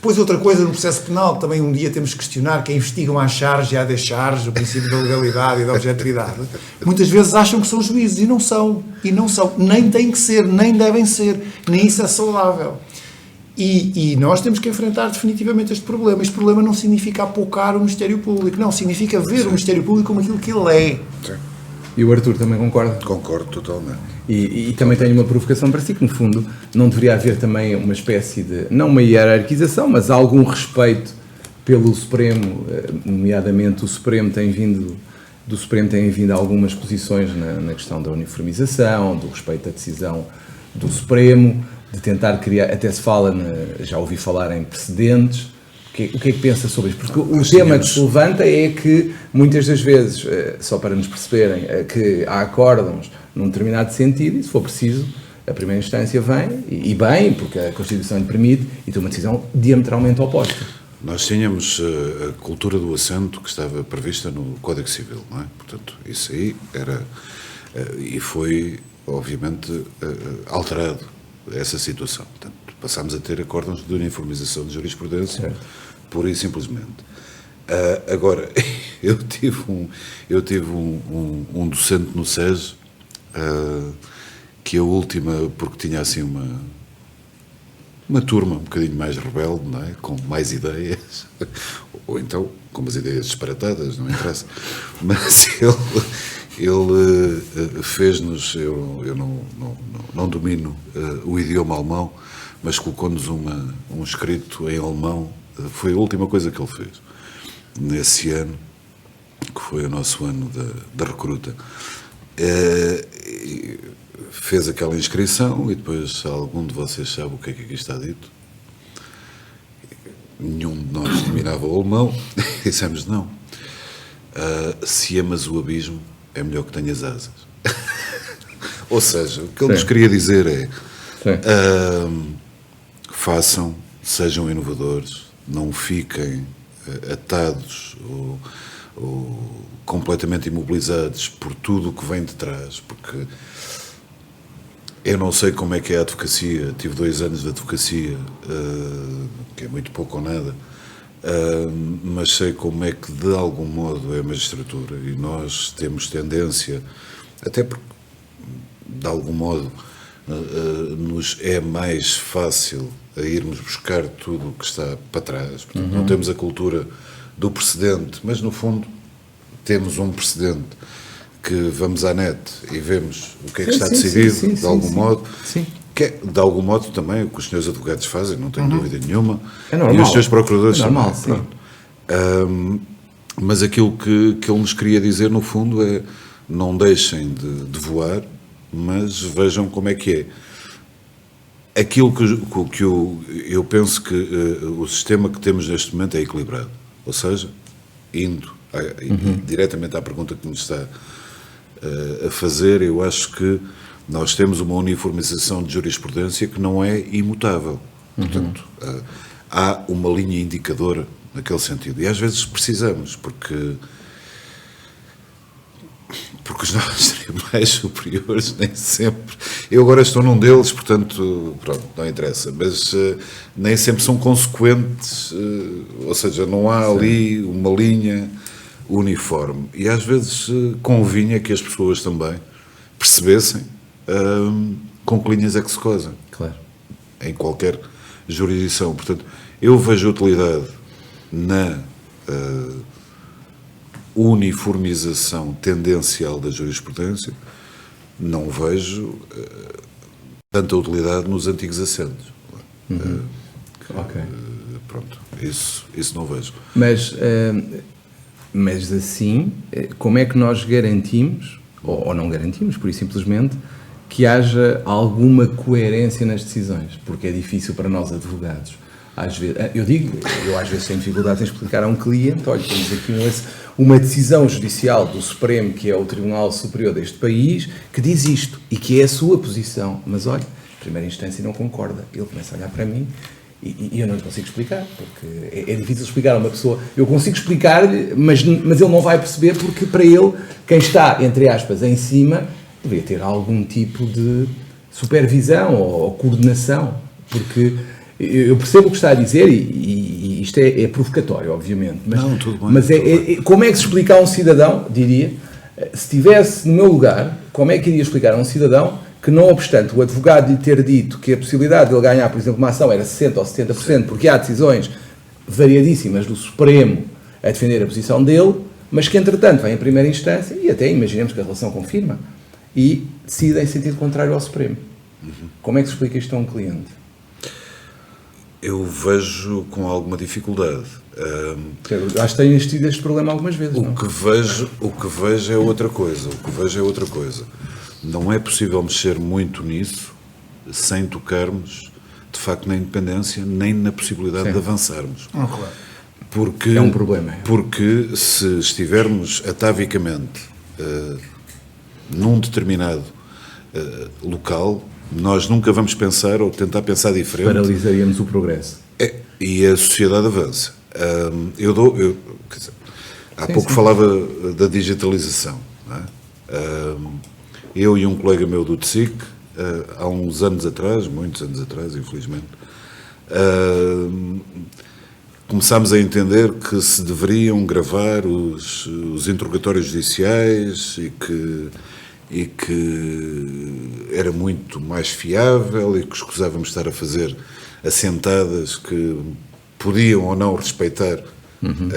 Depois outra coisa no processo penal, também um dia temos que questionar, que é investigam à charge e à décharge, o princípio da legalidade e da objetividade. Muitas vezes acham que são juízes e não são, nem têm que ser, nem devem ser, nem isso é saudável. E nós temos que enfrentar definitivamente este problema. Este problema não significa apoucar o Ministério Público, não, significa ver o Ministério Público como aquilo que ele é. Sim. E o Artur também concorda? Concordo totalmente. E também tenho uma provocação para si, que no fundo não deveria haver também uma espécie de, não uma hierarquização, mas algum respeito pelo Supremo, nomeadamente do Supremo tem vindo a algumas posições na questão da uniformização, do respeito à decisão do Supremo, de tentar criar, até se fala, já ouvi falar em precedentes. O que é que pensa sobre isto? Porque o tema que se levanta é que, muitas das vezes, só para nos perceberem, que há acórdãos num determinado sentido e, se for preciso, a primeira instância vem, e bem, porque a Constituição lhe permite, e tem uma decisão diametralmente oposta. Nós tínhamos a cultura do assento que estava prevista no Código Civil, não é? Portanto, isso aí era... e foi, obviamente, alterado essa situação. Portanto, passámos a ter acórdãos de uniformização de jurisprudência, certo, pura e simplesmente. Agora, eu tive um docente no SES, que a última, porque tinha assim uma turma um bocadinho mais rebelde, não é? Com mais ideias, ou então com umas ideias disparatadas, não interessa, mas ele fez-nos, eu não domino o idioma alemão, mas colocou-nos um escrito em alemão. Foi a última coisa que ele fez nesse ano, que foi o nosso ano da recruta. Fez aquela inscrição e depois algum de vocês sabe o que é que aqui está dito. Nenhum de nós dominava o alemão. Dissemos não. Se amas o abismo, é melhor que tenhas asas. Ou seja, o que ele nos queria dizer é façam, sejam inovadores, não fiquem atados ou completamente imobilizados por tudo o que vem de trás, porque eu não sei como é que é a advocacia, tive 2 anos de advocacia, que é muito pouco ou nada, mas sei como é que de algum modo é a magistratura, e nós temos tendência, até porque de algum modo nos é mais fácil a irmos buscar tudo o que está para trás. Portanto, não temos a cultura do precedente, mas no fundo temos um precedente que vamos à net e vemos o que é que está decidido, de algum modo. Sim. Que é, de algum modo, também o que os senhores advogados fazem, não tenho dúvida nenhuma. É normal. E os senhores procuradores normal, também. Mas aquilo que ele nos queria dizer, no fundo, é não deixem de voar, mas vejam como é que é. Aquilo que eu penso que o sistema que temos neste momento é equilibrado. Ou seja, indo diretamente à pergunta que me está a fazer, eu acho que nós temos uma uniformização de jurisprudência que não é imutável. Portanto, há uma linha indicadora naquele sentido. E às vezes precisamos, porque os nossos tribunais superiores nem sempre... Eu agora estou num deles, portanto, pronto, não interessa, mas nem sempre são consequentes, ou seja, não há ali uma linha uniforme. E às vezes convinha que as pessoas também percebessem com que linhas é que se cosem. Claro. Em qualquer jurisdição. Portanto, eu vejo utilidade na uniformização tendencial da jurisprudência, não vejo tanta utilidade nos antigos assentos. Ok. Pronto, isso não vejo. Mas assim, como é que nós garantimos, ou não garantimos, por isso simplesmente, que haja alguma coerência nas decisões? Porque é difícil para nós advogados. Às vezes, eu às vezes tenho dificuldade em explicar a um cliente, olha, temos aqui uma decisão judicial do Supremo, que é o Tribunal Superior deste país, que diz isto, e que é a sua posição, mas olha, em primeira instância não concorda. Ele começa a olhar para mim e eu não lhe consigo explicar, porque é difícil explicar a uma pessoa. Eu consigo explicar-lhe, mas ele não vai perceber, porque para ele, quem está, entre aspas, em cima, deveria ter algum tipo de supervisão ou coordenação, porque Eu percebo o que está a dizer e isto é provocatório, obviamente. Mas, não, tudo bem. Mas como é que se explica a um cidadão, diria, se estivesse no meu lugar, como é que iria explicar a um cidadão que, não obstante o advogado lhe ter dito que a possibilidade de ele ganhar, por exemplo, uma ação era 60% ou 70%, porque há decisões variadíssimas do Supremo a defender a posição dele, mas que, entretanto, vem em primeira instância, e até imaginemos que a relação confirma, e decide em sentido contrário ao Supremo. Como é que se explica isto a um cliente? Eu vejo com alguma dificuldade. Acho que tenho existido este problema algumas vezes. O que vejo é outra coisa. Não é possível mexer muito nisso sem tocarmos, de facto, na independência, nem na possibilidade de avançarmos. Claro. Porque, é um problema. Porque se estivermos atavicamente num determinado local, nós nunca vamos pensar ou tentar pensar diferente. Paralisaríamos o progresso. E a sociedade avança. Há pouco falava da digitalização. Não é? Eu e um colega meu do TSIC, há uns anos atrás, muitos anos atrás, infelizmente, começámos a entender que se deveriam gravar os interrogatórios judiciais e que era muito mais fiável e que escusávamos estar a fazer assentadas que podiam ou não respeitar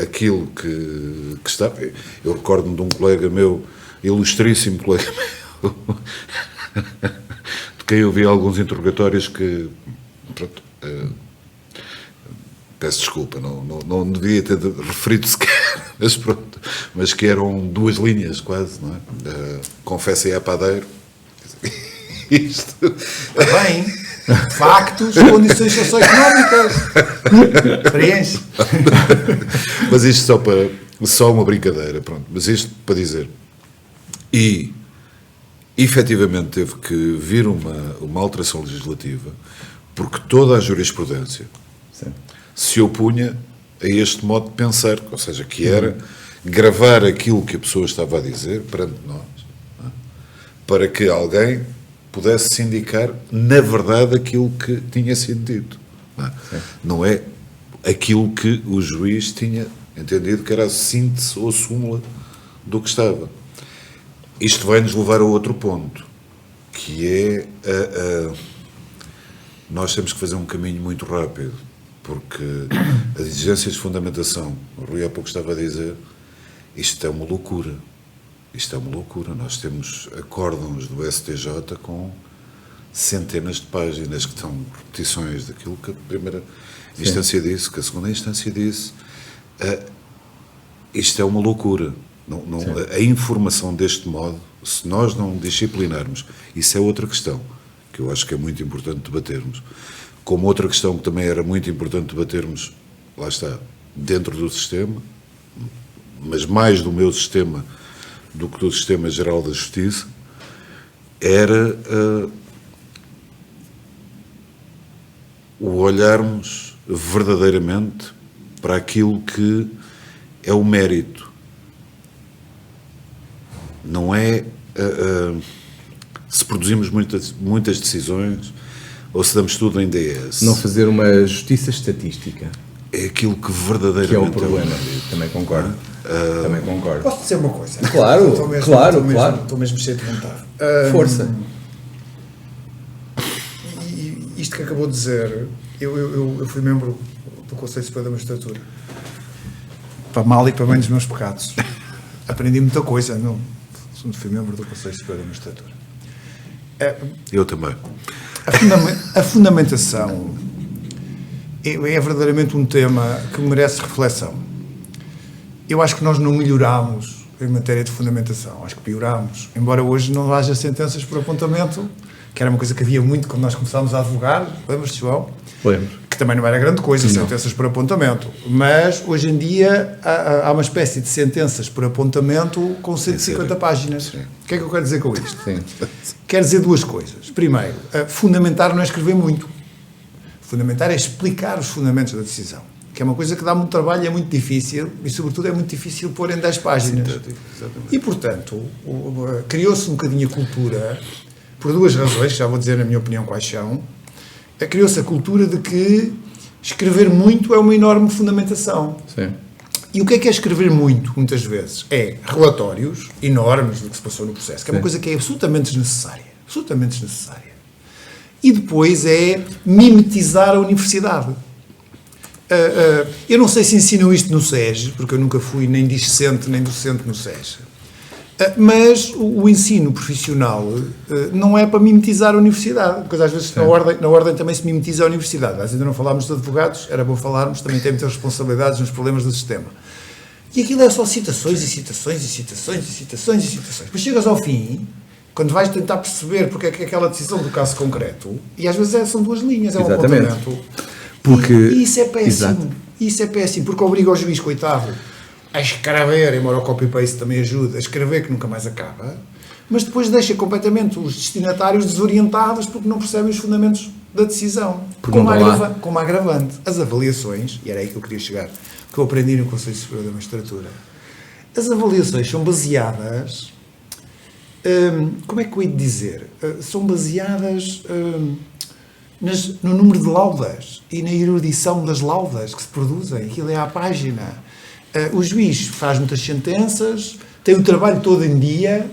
aquilo que estava. Eu recordo-me de um colega meu, ilustríssimo colega meu, de quem eu vi alguns interrogatórios que, pronto, peço desculpa, não devia ter referido sequer, mas pronto, mas que eram 2 linhas quase, não é? Confessa aí a padeiro. Isto... Bem, factos, condições socioeconómicas. Preenche. Mas isto só uma brincadeira, pronto. Mas isto para dizer. E, efetivamente, teve que vir uma alteração legislativa, porque toda a jurisprudência se opunha a este modo de pensar, ou seja, que era gravar aquilo que a pessoa estava a dizer perante nós, não é? Para que alguém pudesse sindicar, na verdade, aquilo que tinha sido dito. Não é? Não é aquilo que o juiz tinha entendido que era a síntese ou a súmula do que estava. Isto vai-nos levar a outro ponto, que é nós temos que fazer um caminho muito rápido, porque as exigências de fundamentação, o Rui há pouco estava a dizer, isto é uma loucura. Isto é uma loucura. Nós temos acórdãos do STJ com centenas de páginas que são repetições daquilo que a primeira instância disse, que a segunda instância disse. Isto é uma loucura. A informação deste modo, se nós não disciplinarmos, isso é outra questão, que eu acho que é muito importante debatermos. Como outra questão que também era muito importante debatermos, lá está, dentro do sistema, mas mais do meu sistema do que do sistema geral da justiça, era o olharmos verdadeiramente para aquilo que é o mérito. Não é se produzimos muitas decisões ou se damos tudo em DS. Não fazer uma justiça estatística. É aquilo que verdadeiramente que é o problema. Também concordo. Também concordo. Posso dizer uma coisa? Claro, claro. Estou mesmo cheio de vontade. Força. Isto que acabou de dizer, eu fui membro do Conselho Superior da Magistratura. Para mal e para bem dos meus pecados. Aprendi muita coisa, não? Fui membro do Conselho Superior da Magistratura. Eu também. A fundamentação é verdadeiramente um tema que merece reflexão. Eu acho que nós não melhorámos em matéria de fundamentação, acho que piorámos. Embora hoje não haja sentenças por apontamento, que era uma coisa que havia muito quando nós começámos a advogar, lembras-te, João? Lembro. Que também não era grande coisa, sentenças por apontamento. Mas, hoje em dia, há uma espécie de sentenças por apontamento com 150 páginas. Sim. O que é que eu quero dizer com isto? Sim. Quero dizer 2 coisas. Primeiro, fundamentar não é escrever muito. Fundamentar é explicar os fundamentos da decisão. Que é uma coisa que dá muito trabalho, é muito difícil e, sobretudo, é muito difícil pôr em 10 páginas. E, portanto, criou-se um bocadinho a cultura, por 2 razões, que já vou dizer, na minha opinião, quais são, criou-se a cultura de que escrever muito é uma enorme fundamentação. Sim. E o que é escrever muito, muitas vezes? É relatórios enormes do que se passou no processo, que é uma coisa que é absolutamente desnecessária. Absolutamente desnecessária. E depois é mimetizar a universidade. Eu não sei se ensinam isto no SES, porque eu nunca fui nem discente nem docente no SES. Mas o ensino profissional não é para mimetizar a universidade, porque às vezes na ordem também se mimetiza a universidade. Às vezes ainda não falámos de advogados, era bom falarmos, também tem muitas responsabilidades nos problemas do sistema. E aquilo é só citações e citações e citações e citações e citações. Depois chegas ao fim, quando vais tentar perceber porque é que aquela decisão do caso concreto, e às vezes são 2 linhas, é um apontamento. Porque... E isso é péssimo. Exato. Isso é péssimo, porque obriga o juiz, coitado, a escrever, embora o copy-paste também ajude, a escrever que nunca mais acaba, mas depois deixa completamente os destinatários desorientados porque não percebem os fundamentos da decisão. Como agravante. As avaliações, e era aí que eu queria chegar, que eu aprendi no Conselho Superior da Magistratura, as avaliações são baseadas, como é que eu hei de dizer? São baseadas no número de laudas e na erudição das laudas que se produzem. Aquilo é à página. O juiz faz muitas sentenças, tem o trabalho todo em dia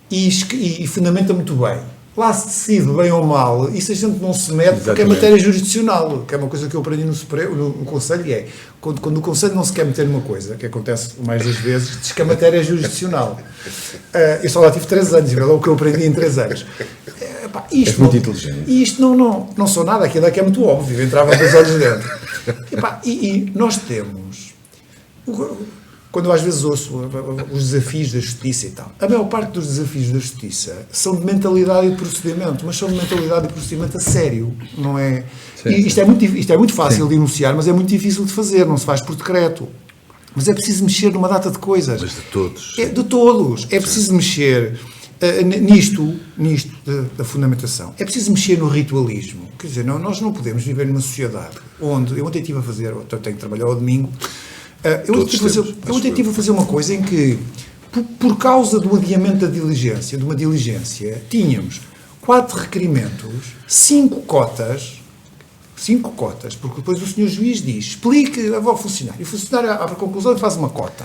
e fundamenta muito bem. Lá se decide bem ou mal, isso a gente não se mete porque é matéria jurisdicional, que é uma coisa que eu aprendi no Conselho, e é, quando o Conselho não se quer meter numa coisa, que acontece mais das vezes, diz que a matéria é jurisdicional. Eu só lá tive 3 anos, e é o que eu aprendi em 3 anos. Isto muito inteligente. E isto não sou nada, aquilo é que é muito óbvio, entrava com os olhos dentro. E nós temos... Quando eu às vezes ouço os desafios da justiça e tal, a maior parte dos desafios da justiça são de mentalidade e de procedimento, mas são de mentalidade e procedimento a sério, não é? Isto é muito fácil de enunciar, mas é muito difícil de fazer, não se faz por decreto. Mas é preciso mexer numa data de coisas. Mas de todos. De todos. É preciso mexer nisto da fundamentação. É preciso mexer no ritualismo. Quer dizer, nós não podemos viver numa sociedade onde... Eu ontem estive a fazer... Eu tenho que trabalhar ao domingo. Eu ontem estive a fazer uma coisa em que, por causa do adiamento da diligência, de uma diligência, tínhamos 4 requerimentos, 5 cotas, porque depois o senhor juiz diz, explique ao funcionário, e o funcionário abre a conclusão e faz uma cota.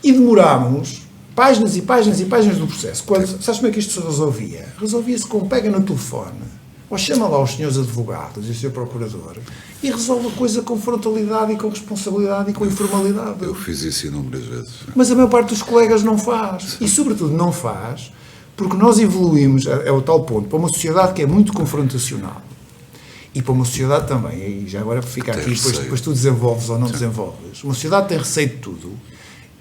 E demorámos páginas e páginas e páginas do processo. Sabes como é que isto se resolvia? Resolvia-se com pega no telefone, ou chama lá os senhores advogados e o senhor procurador, e resolve a coisa com frontalidade e com responsabilidade e com informalidade. Eu fiz isso inúmeras vezes. Mas a maior parte dos colegas não faz. E, sobretudo, não faz porque nós evoluímos, é o tal ponto, para uma sociedade que é muito confrontacional. E para uma sociedade também, e já agora fica aqui, depois tu desenvolves ou não desenvolves. Uma sociedade tem receio de tudo.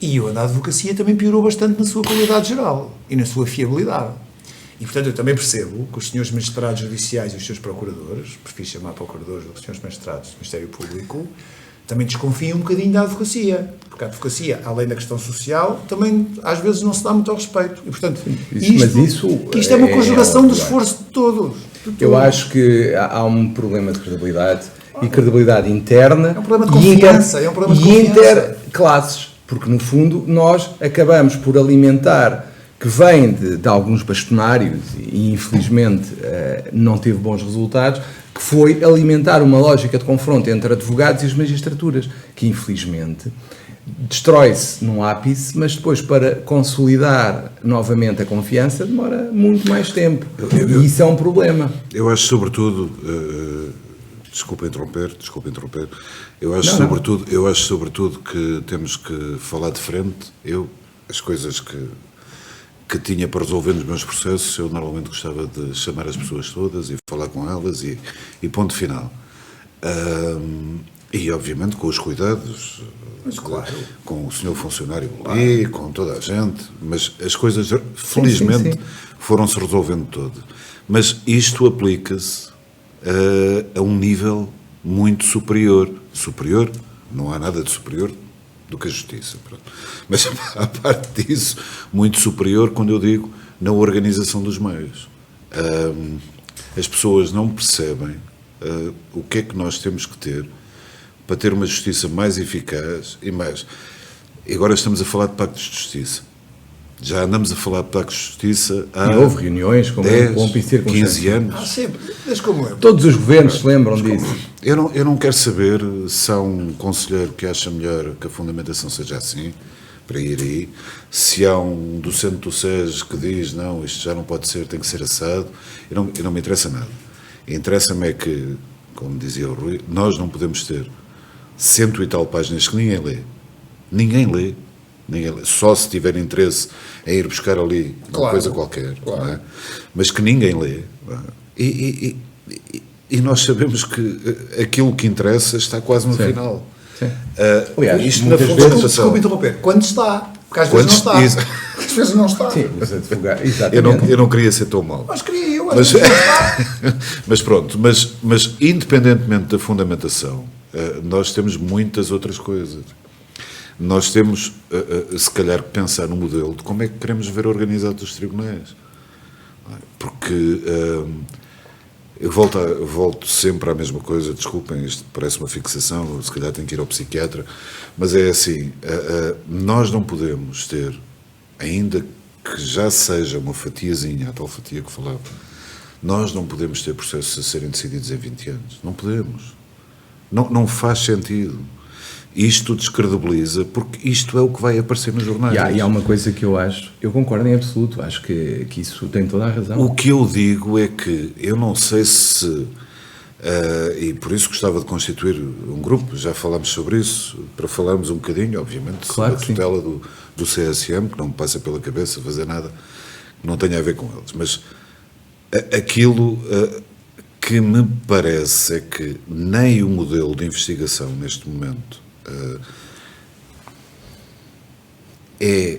E a advocacia também piorou bastante na sua qualidade geral e na sua fiabilidade. E, portanto, eu também percebo que os senhores magistrados judiciais e os seus procuradores, prefiro chamar procuradores do que os senhores magistrados do Ministério Público, também desconfiam um bocadinho da advocacia. Porque a advocacia, além da questão social, também às vezes não se dá muito ao respeito. E, portanto, isto é uma conjugação do esforço de todos. Eu acho que há um problema de credibilidade e credibilidade interna. É um problema de confiança. E interclasses. Porque, no fundo, nós acabamos por alimentar... que vem de alguns bastonários e infelizmente não teve bons resultados, que foi alimentar uma lógica de confronto entre advogados e as magistraturas, que infelizmente destrói-se num ápice, mas depois para consolidar novamente a confiança demora muito mais tempo. E isso é um problema. Eu acho sobretudo, desculpa interromper, eu acho sobretudo que temos que falar de frente. As coisas que tinha para resolver nos meus processos, eu normalmente gostava de chamar as pessoas todas e falar com elas e ponto final. E obviamente com os cuidados, mas, claro, com o senhor funcionário ali, com toda a gente, mas as coisas felizmente foram-se resolvendo todas. Mas isto aplica-se a um nível muito superior, não há nada de superior do que a justiça. Pronto. Mas, à parte disso, muito superior, quando eu digo na organização dos meios. As pessoas não percebem o que é que nós temos que ter para ter uma justiça mais eficaz e mais... E agora estamos a falar de pactos de justiça. Já andamos a falar de Pactos de Justiça há E houve reuniões com 15 anos. Sempre, desde como eu. Todos os governos se lembram disso. Eu não quero saber se há um conselheiro que acha melhor que a fundamentação seja assim, para ir aí, se há um docente do SES que diz não, isto já não pode ser, tem que ser assado. Não me interessa nada. Interessa-me é que, como dizia o Rui, nós não podemos ter 100 e tal páginas que ninguém lê. Ninguém lê. Só se tiver interesse em ir buscar ali uma coisa qualquer, não é? Mas que ninguém lê. Não é? E nós sabemos que aquilo que interessa está quase no final. Sim. Aliás, isto na muitas fundamentação. Desculpe interromper. Quando está? Porque às vezes não está. Às vezes não está. Sim, os advogados, exatamente. Eu não queria ser tão mau. Mas queria eu, às vezes não está. Mas pronto, mas independentemente da fundamentação, nós temos muitas outras coisas. Nós temos, se calhar, que pensar no modelo de como é que queremos ver organizados os tribunais. Porque eu volto sempre à mesma coisa, desculpem, isto parece uma fixação, se calhar tenho que ir ao psiquiatra, mas é assim, nós não podemos ter, ainda que já seja uma fatiazinha, a tal fatia que falava, nós não podemos ter processos a serem decididos em 20 anos. Não podemos. Não faz sentido. Isto descredibiliza, porque isto é o que vai aparecer nos jornais. E há uma coisa que eu concordo em absoluto, acho que isso tem toda a razão. O que eu digo é que eu não sei se, e por isso gostava de constituir um grupo, já falámos sobre isso, para falarmos um bocadinho, obviamente, claro, sobre a tutela do CSM, que não me passa pela cabeça fazer nada que não tenha a ver com eles, mas aquilo que me parece é que nem o modelo de investigação neste momento é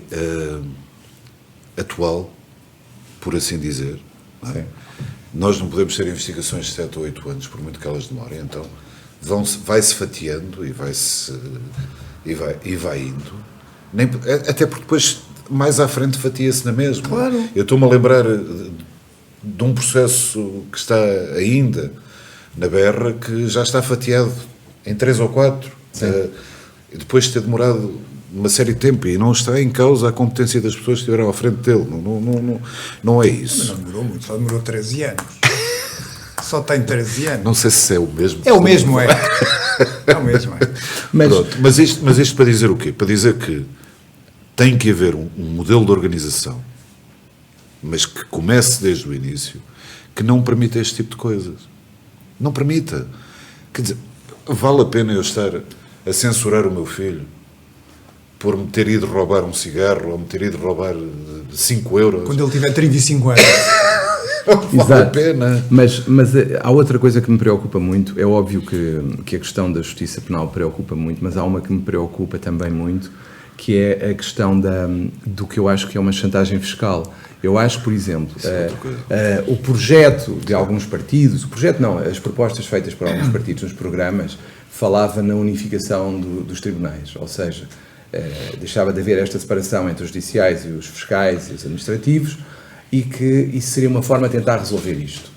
atual, por assim dizer. Não é? Nós não podemos ter investigações de 7 ou 8 anos, por muito que elas demorem, então vai-se fatiando e vai indo. Até porque depois, mais à frente, fatia-se na mesma. Claro. Eu estou-me a lembrar de um processo que está ainda na berra, que já está fatiado em 3 ou 4, e depois de ter demorado uma série de tempo, e não está em causa a competência das pessoas que estiveram à frente dele, não é isso. Mas não demorou muito, só demorou 13 anos. Só tem 13 anos. Não sei se é o mesmo. É o mesmo, é. É o mesmo, é. Mas isto para dizer o quê? Para dizer que tem que haver um modelo de organização, mas que comece desde o início, que não permita este tipo de coisas. Não permita. Quer dizer, vale a pena eu estar a censurar o meu filho por me ter ido roubar um cigarro ou me ter ido roubar 5 euros? Quando ele tiver 35 anos. Vale a pena. Mas há outra coisa que me preocupa muito. É óbvio que a questão da justiça penal preocupa muito, mas há uma que me preocupa também muito, que é a questão do que eu acho que é uma chantagem fiscal. Eu acho, por exemplo, o projeto de alguns partidos, as propostas feitas por alguns partidos nos programas, falava na unificação dos tribunais, ou seja, deixava de haver esta separação entre os judiciais e os fiscais e os administrativos, e que isso seria uma forma de tentar resolver isto.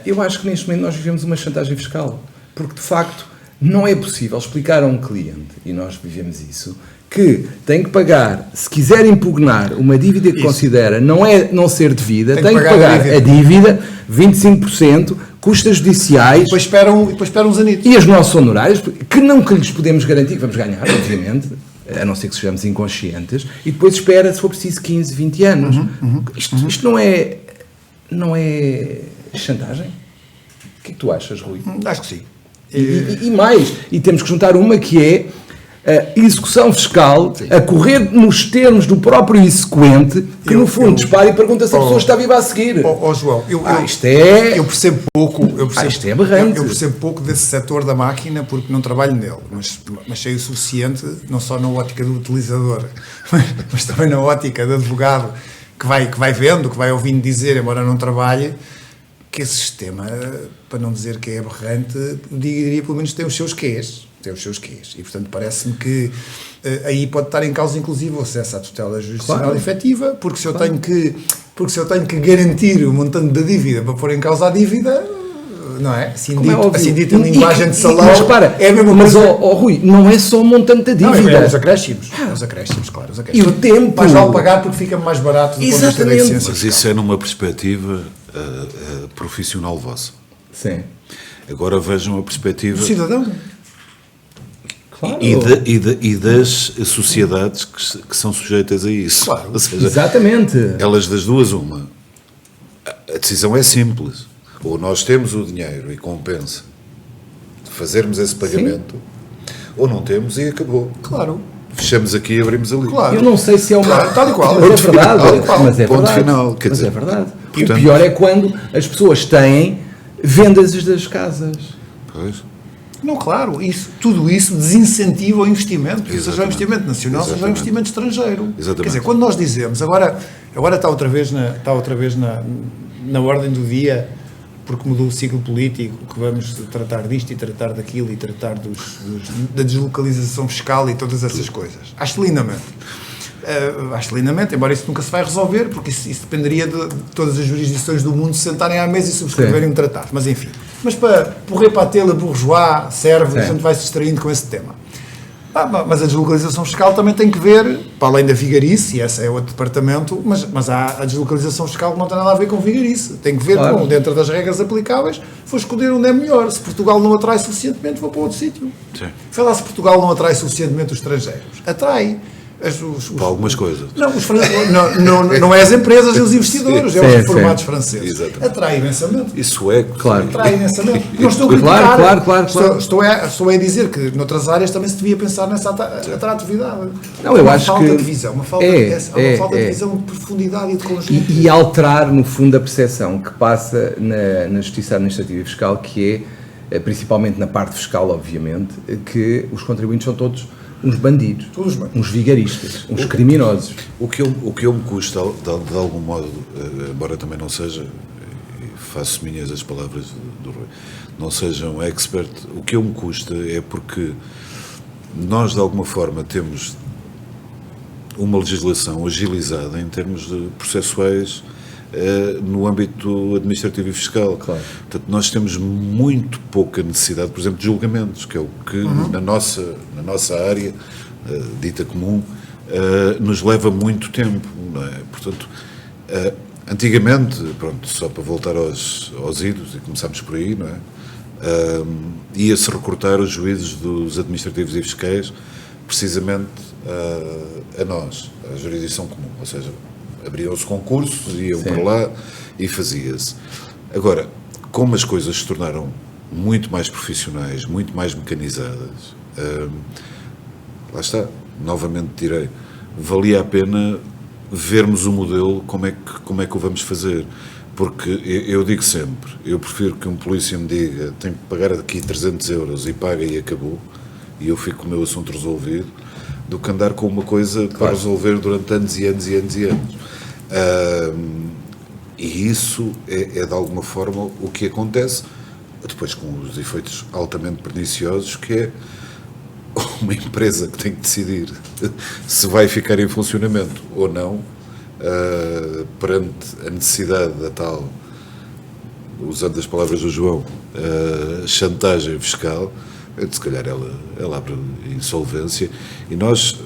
Eu acho que neste momento nós vivemos uma chantagem fiscal, porque de facto não é possível explicar a um cliente, e nós vivemos isso, que tem que pagar, se quiser impugnar uma dívida que considera não ser devida, tem que pagar a dívida 25%, custas judiciais. E depois esperam uns anitos. E os nossos honorários, que lhes podemos garantir que vamos ganhar, obviamente, a não ser que sejamos inconscientes, e depois espera, se for preciso, 15, 20 anos. Isto não é chantagem? O que é que tu achas, Rui? Acho que sim. E mais, e temos que juntar uma que é a execução fiscal, a correr nos termos do próprio exequente, que no fundo dispara e pergunta se a pessoa está viva a seguir. João, eu percebo pouco. Isto é aberrante. Eu percebo pouco desse setor da máquina porque não trabalho nele, mas sei o suficiente, não só na ótica do utilizador, mas também na ótica do advogado que vai vendo, que vai ouvindo dizer, embora não trabalhe, que esse sistema, para não dizer que é aberrante, diria pelo menos tem os seus quês. E, portanto, parece-me que aí pode estar em causa, inclusive, o acesso à tutela judicial efetiva, porque se eu tenho que garantir o montante da dívida para pôr em causa a dívida, não é? Como é óbvio. Assim dito em linguagem de salão. Mas repara, é a mesma mas coisa. Rui, não é só o montante da Não, dívida. os acréscimos, claro. Os acréscimos. E o tempo. Mas vale pagar porque fica mais barato do ponto de vista da Exatamente. eficiência Mas fiscal. isso é numa perspectiva profissional vossa. Sim. Agora vejam a perspectiva O cidadão. Claro. e das sociedades que são sujeitas a isso. Claro. Ou seja, Exatamente. elas das duas, uma. A decisão é simples. Ou nós temos o dinheiro e compensa de fazermos esse pagamento, ou não temos e acabou. Claro. Fechamos aqui e abrimos ali. Claro. Eu não sei se é uma. Claro, tal e qual. Mas é verdade. Tal e qual. Mas é Ponto verdade. final, quer Mas dizer, é verdade. portanto- O pior é quando as pessoas têm vendas das casas. Pois. Não, claro, tudo isso desincentiva o investimento, seja o Exatamente. investimento nacional, seja o Exatamente. investimento estrangeiro. Exatamente. Quer dizer, quando nós dizemos, agora está outra vez na ordem do dia, porque mudou o ciclo político, que vamos tratar disto e tratar daquilo e tratar da deslocalização fiscal e todas essas coisas. Acho lindamente. Embora isso nunca se vai resolver, porque isso dependeria de todas as jurisdições do mundo se sentarem à mesa e subscreverem um tratado. Mas enfim. Mas para porrer para a tela bourgeois serve, a gente vai se distraindo com esse tema. Mas a deslocalização fiscal também tem que ver, para além da vigarice, e esse é outro departamento, mas há a deslocalização fiscal que não tem nada a ver com vigarice. Tem que ver com, dentro das regras aplicáveis, vou escolher onde é melhor. Se Portugal não atrai suficientemente, vou para outro sítio. Sei lá, se Portugal não atrai suficientemente os estrangeiros. Atrai. Para algumas coisas. Não, não é as empresas e os investidores, é os reformados franceses. Exatamente. Atrai imensamente. Isso é. Claro. Atrai imensamente. Não estou a criticar. Claro. Estou a dizer que noutras áreas também se devia pensar nessa atratividade. Não, eu acho falta que de visão, uma falta de visão de profundidade e de conjunto. E alterar, no fundo, a percepção que passa na Justiça Administrativa e Fiscal, que é, principalmente na parte fiscal, obviamente, que os contribuintes são todos uns bandidos, uns vigaristas, uns criminosos. O que eu me custa, de algum modo, embora também não seja, e faço minhas as palavras do Rui, não seja um expert, o que eu me custa é porque nós, de alguma forma, temos uma legislação agilizada em termos de processuais no âmbito administrativo e fiscal. Claro. Portanto, nós temos muito pouca necessidade, por exemplo, de julgamentos, que é o que na nossa área dita comum nos leva muito tempo, não é? Portanto, antigamente, pronto, só para voltar aos idos, e começámos por aí, não é? Ia-se recortar os juízes dos administrativos e fiscais precisamente a nós, a jurisdição comum, ou seja, abriam-se concursos, iam para lá e fazia-se. Agora, como as coisas se tornaram muito mais profissionais, muito mais mecanizadas, lá está, novamente direi, valia a pena vermos o modelo, como é que o vamos fazer. Porque eu digo sempre, eu prefiro que um polícia me diga tenho que pagar aqui 300 euros e paga e acabou, e eu fico com o meu assunto resolvido, do que andar com uma coisa para resolver durante anos e anos e anos e anos. E isso é de alguma forma o que acontece, depois com os efeitos altamente perniciosos, que é uma empresa que tem que decidir se vai ficar em funcionamento ou não, perante a necessidade da tal, usando as palavras do João, chantagem fiscal. Se calhar ela abre insolvência, e nós,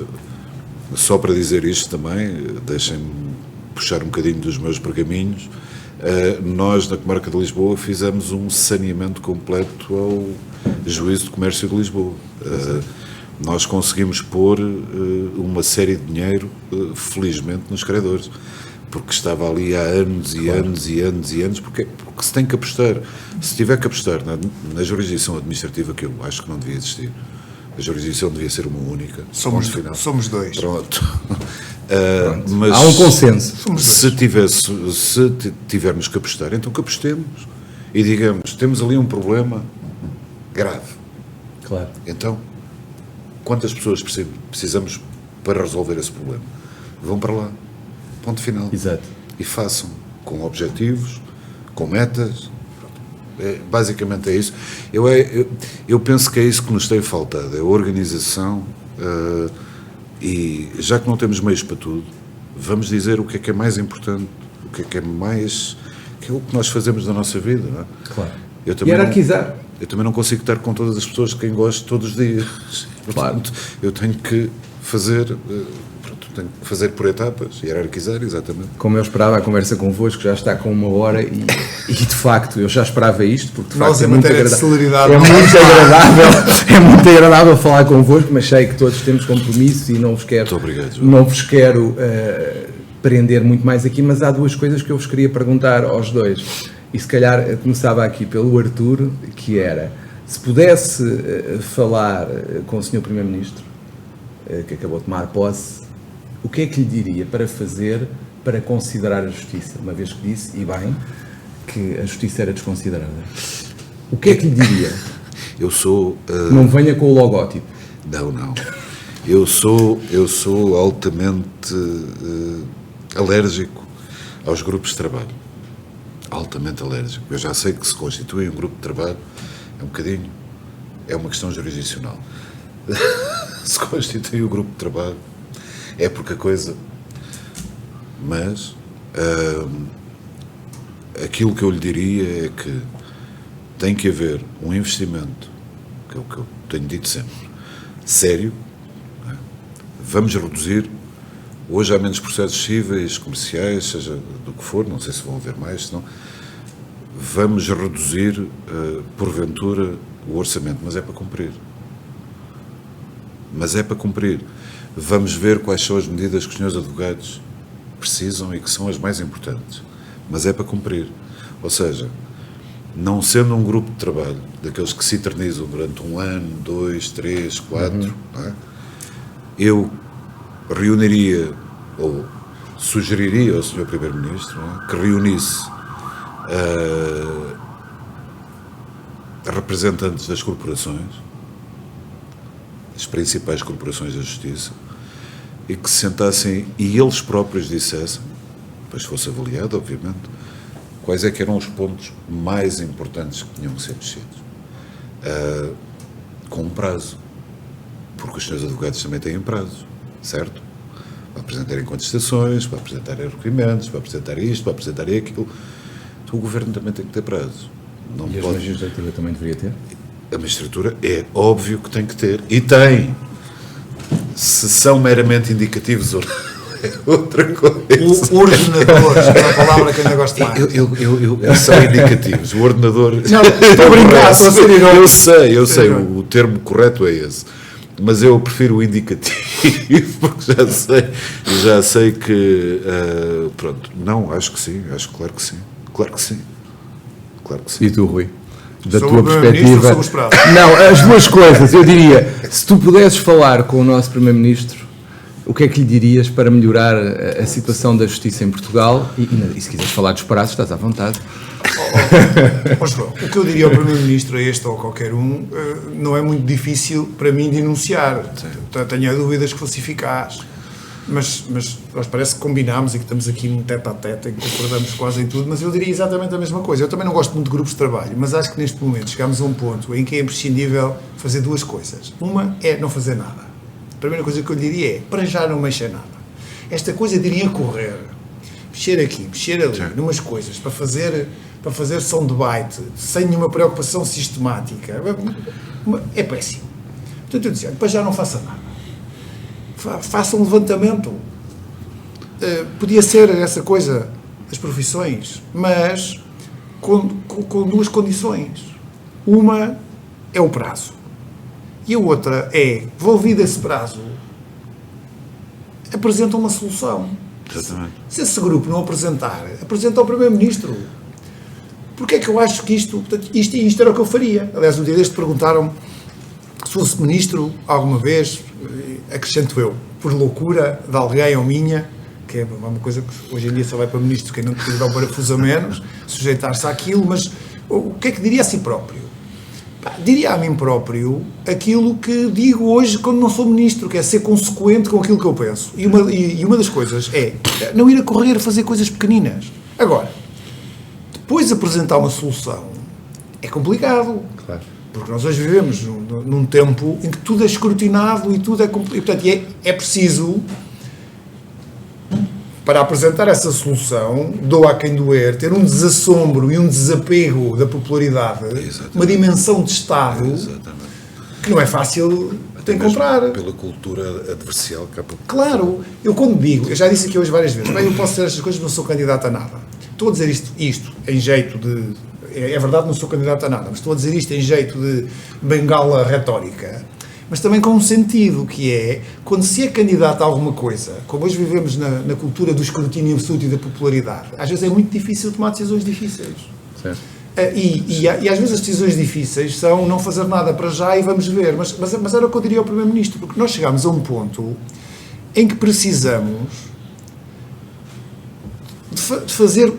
só para dizer isto também, deixem-me puxar um bocadinho dos meus pergaminhos, nós na Comarca de Lisboa fizemos um saneamento completo ao Juízo de Comércio de Lisboa. Nós conseguimos pôr uma série de dinheiro, felizmente, nos credores, porque estava ali há anos e anos e anos e anos, porque se tem que apostar, se tiver que apostar na jurisdição administrativa, que eu acho que não devia existir, a jurisdição devia ser uma única. Somos dois. Pronto. Mas há um consenso. Se tivermos que apostar, então que apostemos e digamos, temos ali um problema grave. Claro. Então, quantas pessoas precisamos para resolver esse problema? Vão para lá. Ponto final. Exato. E façam com objetivos, com metas. Basicamente é isso. Eu penso que é isso que nos tem faltado, é a organização, e já que não temos meios para tudo, vamos dizer o que é mais importante, o que é mais, que é o que nós fazemos da nossa vida, não é? Claro. Eu também hierarquizar. Eu também não consigo estar com todas as pessoas de quem gosto todos os dias. Claro. Portanto, eu tenho que fazer por etapas, hierarquizar, exatamente. Como eu esperava, a conversa convosco já está com 1 hora e de facto eu já esperava isto, porque de Nós, facto em matéria de celeridade, é muito agradável falar convosco, mas sei que todos temos compromisso e não vos quero, Muito obrigado, João. não vos quero prender muito mais aqui, mas há 2 coisas que eu vos queria perguntar aos 2. E se calhar começava aqui pelo Artur, que era, se pudesse falar com o Sr. Primeiro-Ministro, que acabou de tomar posse, o que é que lhe diria para fazer para considerar a justiça? Uma vez que disse, e bem, que a justiça era desconsiderada. O que é que lhe diria? Eu sou... Não venha com o logótipo. Não. Eu sou altamente alérgico aos grupos de trabalho. Altamente alérgico. Eu já sei que se constitui um grupo de trabalho, é uma questão jurisdicional. Se constitui o grupo de trabalho, é porque a coisa... Mas aquilo que eu lhe diria é que tem que haver um investimento, que é o que eu tenho dito sempre, sério. Vamos reduzir. Hoje há menos processos cíveis, comerciais, seja do que for, não sei se vão haver mais, senão vamos reduzir, porventura, o orçamento, mas é para cumprir. Vamos ver quais são as medidas que os senhores advogados precisam e que são as mais importantes, mas é para cumprir. Ou seja, não sendo um grupo de trabalho, daqueles que se eternizam durante 1 ano, 2, 3, 4, não é? Eu reuniria, ou sugeriria ao Sr. Primeiro-Ministro, que reunisse representantes das corporações, as principais corporações da Justiça, e que se sentassem e eles próprios dissessem, depois fosse avaliado, obviamente, quais é que eram os pontos mais importantes que tinham que ser mexidos. Com um prazo. Porque os senhores advogados também têm prazo, certo? Para apresentarem contestações, para apresentarem requerimentos, para apresentarem isto, para apresentarem aquilo. Então o Governo também tem que ter prazo. Não E a Legislatura também deveria ter? A magistratura é óbvio que tem que ter. E tem. Se são meramente indicativos ou não, é outra coisa. Ordenadores, é uma palavra que eu não gosto mais. São indicativos. O ordenador... Não, estou a brincar, estou a ser irónico. Eu sei, o termo correto é esse. Mas eu prefiro o indicativo, porque já sei que... pronto, não, acho que sim, claro que sim. E tu, Rui? Da Sobre tua o Primeiro-Ministro perspectiva... ou sobre os prazos? Não, as 2 coisas. Eu diria, se tu pudesses falar com o nosso Primeiro-Ministro, o que é que lhe dirias para melhorar a situação da justiça em Portugal? E se quiseres falar dos prazos, estás à vontade. João, o que eu diria ao Primeiro-Ministro, a este ou a qualquer um, não é muito difícil para mim de enunciar. Tenho dúvidas que fosse eficaz. Mas nós parece que combinámos e que estamos aqui num tete-a-tete em que concordamos quase em tudo, mas eu diria exatamente a mesma coisa. Eu também não gosto muito de grupos de trabalho, mas acho que neste momento chegamos a um ponto em que é imprescindível fazer 2 coisas. Uma é não fazer nada. A primeira coisa que eu lhe diria é, para já não mexer nada. Esta coisa de ir a correr, mexer aqui, mexer ali, numas coisas, para fazer som de bite, sem nenhuma preocupação sistemática, é péssimo. Portanto, eu dizia, para já não faça nada. Faça um levantamento. Podia ser essa coisa das profissões, mas com 2 condições. Uma é o prazo. E a outra é, envolvido esse prazo, apresenta uma solução. Exatamente. Se esse grupo não apresentar, apresenta ao Primeiro-Ministro. Porque é que eu acho que isto era o que eu faria. Aliás, no dia deste perguntaram-me se fosse Ministro alguma vez, acrescento eu, por loucura de alguém ou minha, que é uma coisa que hoje em dia só vai para Ministro quem não tiver um parafuso a menos, sujeitar-se àquilo, mas o que é que diria a si próprio? Diria a mim próprio aquilo que digo hoje quando não sou Ministro, que é ser consequente com aquilo que eu penso. E uma das coisas é não ir a correr a fazer coisas pequeninas. Agora, depois apresentar uma solução é complicado. Claro. Porque nós hoje vivemos num tempo em que tudo é escrutinado e tudo é... E, portanto, é preciso para apresentar essa solução, doa a quem doer, ter um desassombro e um desapego da popularidade, uma dimensão de Estado que não é fácil de encontrar. Pela cultura adversarial que há pouco. Claro, eu quando digo, eu já disse aqui hoje várias vezes, bem, eu posso dizer estas coisas, não sou candidato a nada. Estou a dizer isto em jeito de... É verdade, não sou candidato a nada, mas estou a dizer isto em jeito de bengala retórica, mas também com um sentido, que é, quando se é candidato a alguma coisa, como hoje vivemos na cultura do escrutínio absoluto e da popularidade, às vezes é muito difícil tomar decisões difíceis. Certo. E às vezes as decisões difíceis são não fazer nada para já e vamos ver, mas era o que eu diria ao Primeiro-Ministro, porque nós chegámos a um ponto em que precisamos de fazer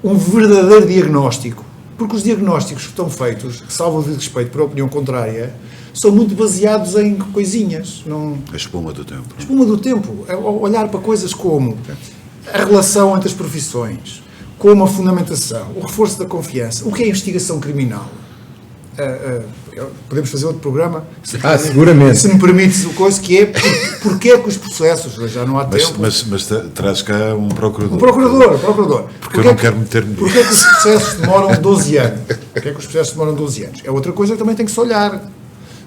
um verdadeiro diagnóstico, porque os diagnósticos que estão feitos, salvo de respeito para a opinião contrária, são muito baseados em coisinhas. A espuma do tempo. A espuma do tempo. É olhar para coisas como a relação entre as profissões, como a fundamentação, o reforço da confiança, o que é investigação criminal. Podemos fazer outro programa? Seguramente. Se me permite, coisa que é porque é que os processos, já não há tempo... Mas traz cá um procurador. Um procurador. Porque eu não quero meter-me nisso. Porque é que os processos demoram 12 anos? Porque é que os processos demoram 12 anos? É outra coisa que também tem que se olhar.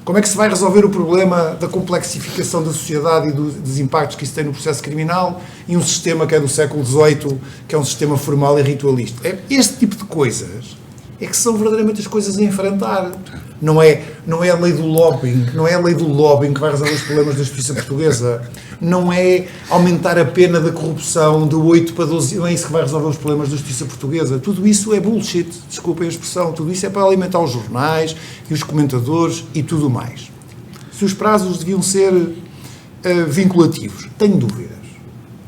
Como é que se vai resolver o problema da complexificação da sociedade e dos impactos que isso tem no processo criminal e um sistema que é do século XVIII, que é um sistema formal e ritualista? Este tipo de coisas é que são verdadeiramente as coisas a enfrentar. Não é a lei do lobbying, não é a lei do lobbying que vai resolver os problemas da justiça portuguesa, não é aumentar a pena da corrupção de 8 para 12, não é isso que vai resolver os problemas da justiça portuguesa. Tudo isso é bullshit, desculpem a expressão, tudo isso é para alimentar os jornais e os comentadores e tudo mais. Se os prazos deviam ser vinculativos, tenho dúvidas.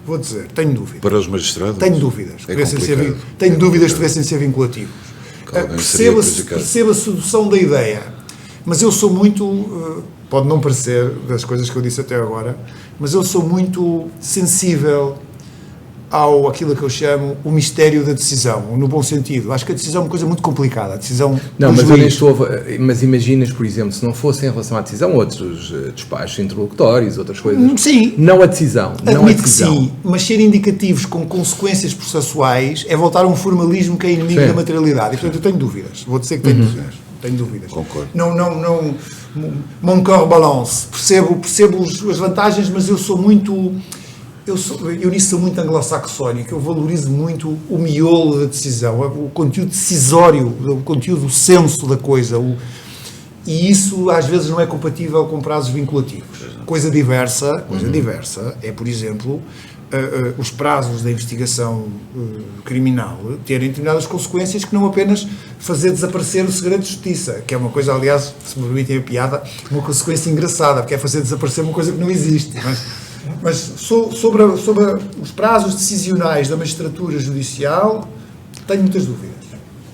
Vou dizer, tenho dúvidas. Para os magistrados? Tenho dúvidas. Tenho dúvidas que devessem ser vinculativos. Perceba a sedução da ideia, mas eu sou muito, pode não parecer das coisas que eu disse até agora, mas eu sou muito sensível àquilo que eu chamo o mistério da decisão, no bom sentido. Acho que a decisão é uma coisa muito complicada. A decisão mas imaginas, por exemplo, se não fosse em relação à decisão, outros despachos introdutórios, outras coisas. Sim. Não a decisão. Admito que sim, mas ser indicativos com consequências processuais é voltar a um formalismo que é inimigo da materialidade. E, portanto, eu tenho dúvidas. Vou dizer que tenho dúvidas. Tenho dúvidas. Concordo. Não, mon cœur balance. Percebo as vantagens, mas eu sou muito... Eu nisso sou muito anglo-saxónico, eu valorizo muito o miolo da decisão, o conteúdo decisório, o conteúdo, o senso da coisa, e isso às vezes não é compatível com prazos vinculativos. Coisa diversa é, por exemplo, os prazos da investigação criminal terem determinadas consequências que não apenas fazer desaparecer o segredo de justiça, que é uma coisa, aliás, se me permitem a piada, uma consequência engraçada, porque é fazer desaparecer uma coisa que não existe, mas sobre os prazos decisionais da magistratura judicial, tenho muitas dúvidas.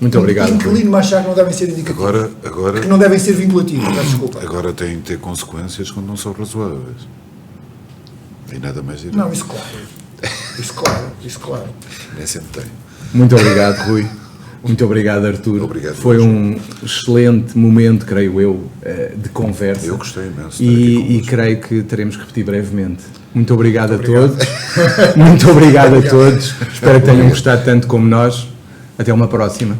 Muito obrigado. Inclino-me a achar que não devem ser indicativos. Agora, que não devem ser vinculativos, desculpa. Agora têm de ter consequências quando não são razoáveis. E nada mais direito. Não, isso claro. Nem sempre tem. Muito obrigado, Rui. Muito obrigado, Artur. Obrigado. Foi um excelente momento, creio eu, de conversa. Eu gostei imenso. E creio que teremos que repetir brevemente. Muito obrigado a todos. Muito obrigado a todos. Espero que tenham gostado tanto como nós. Até uma próxima.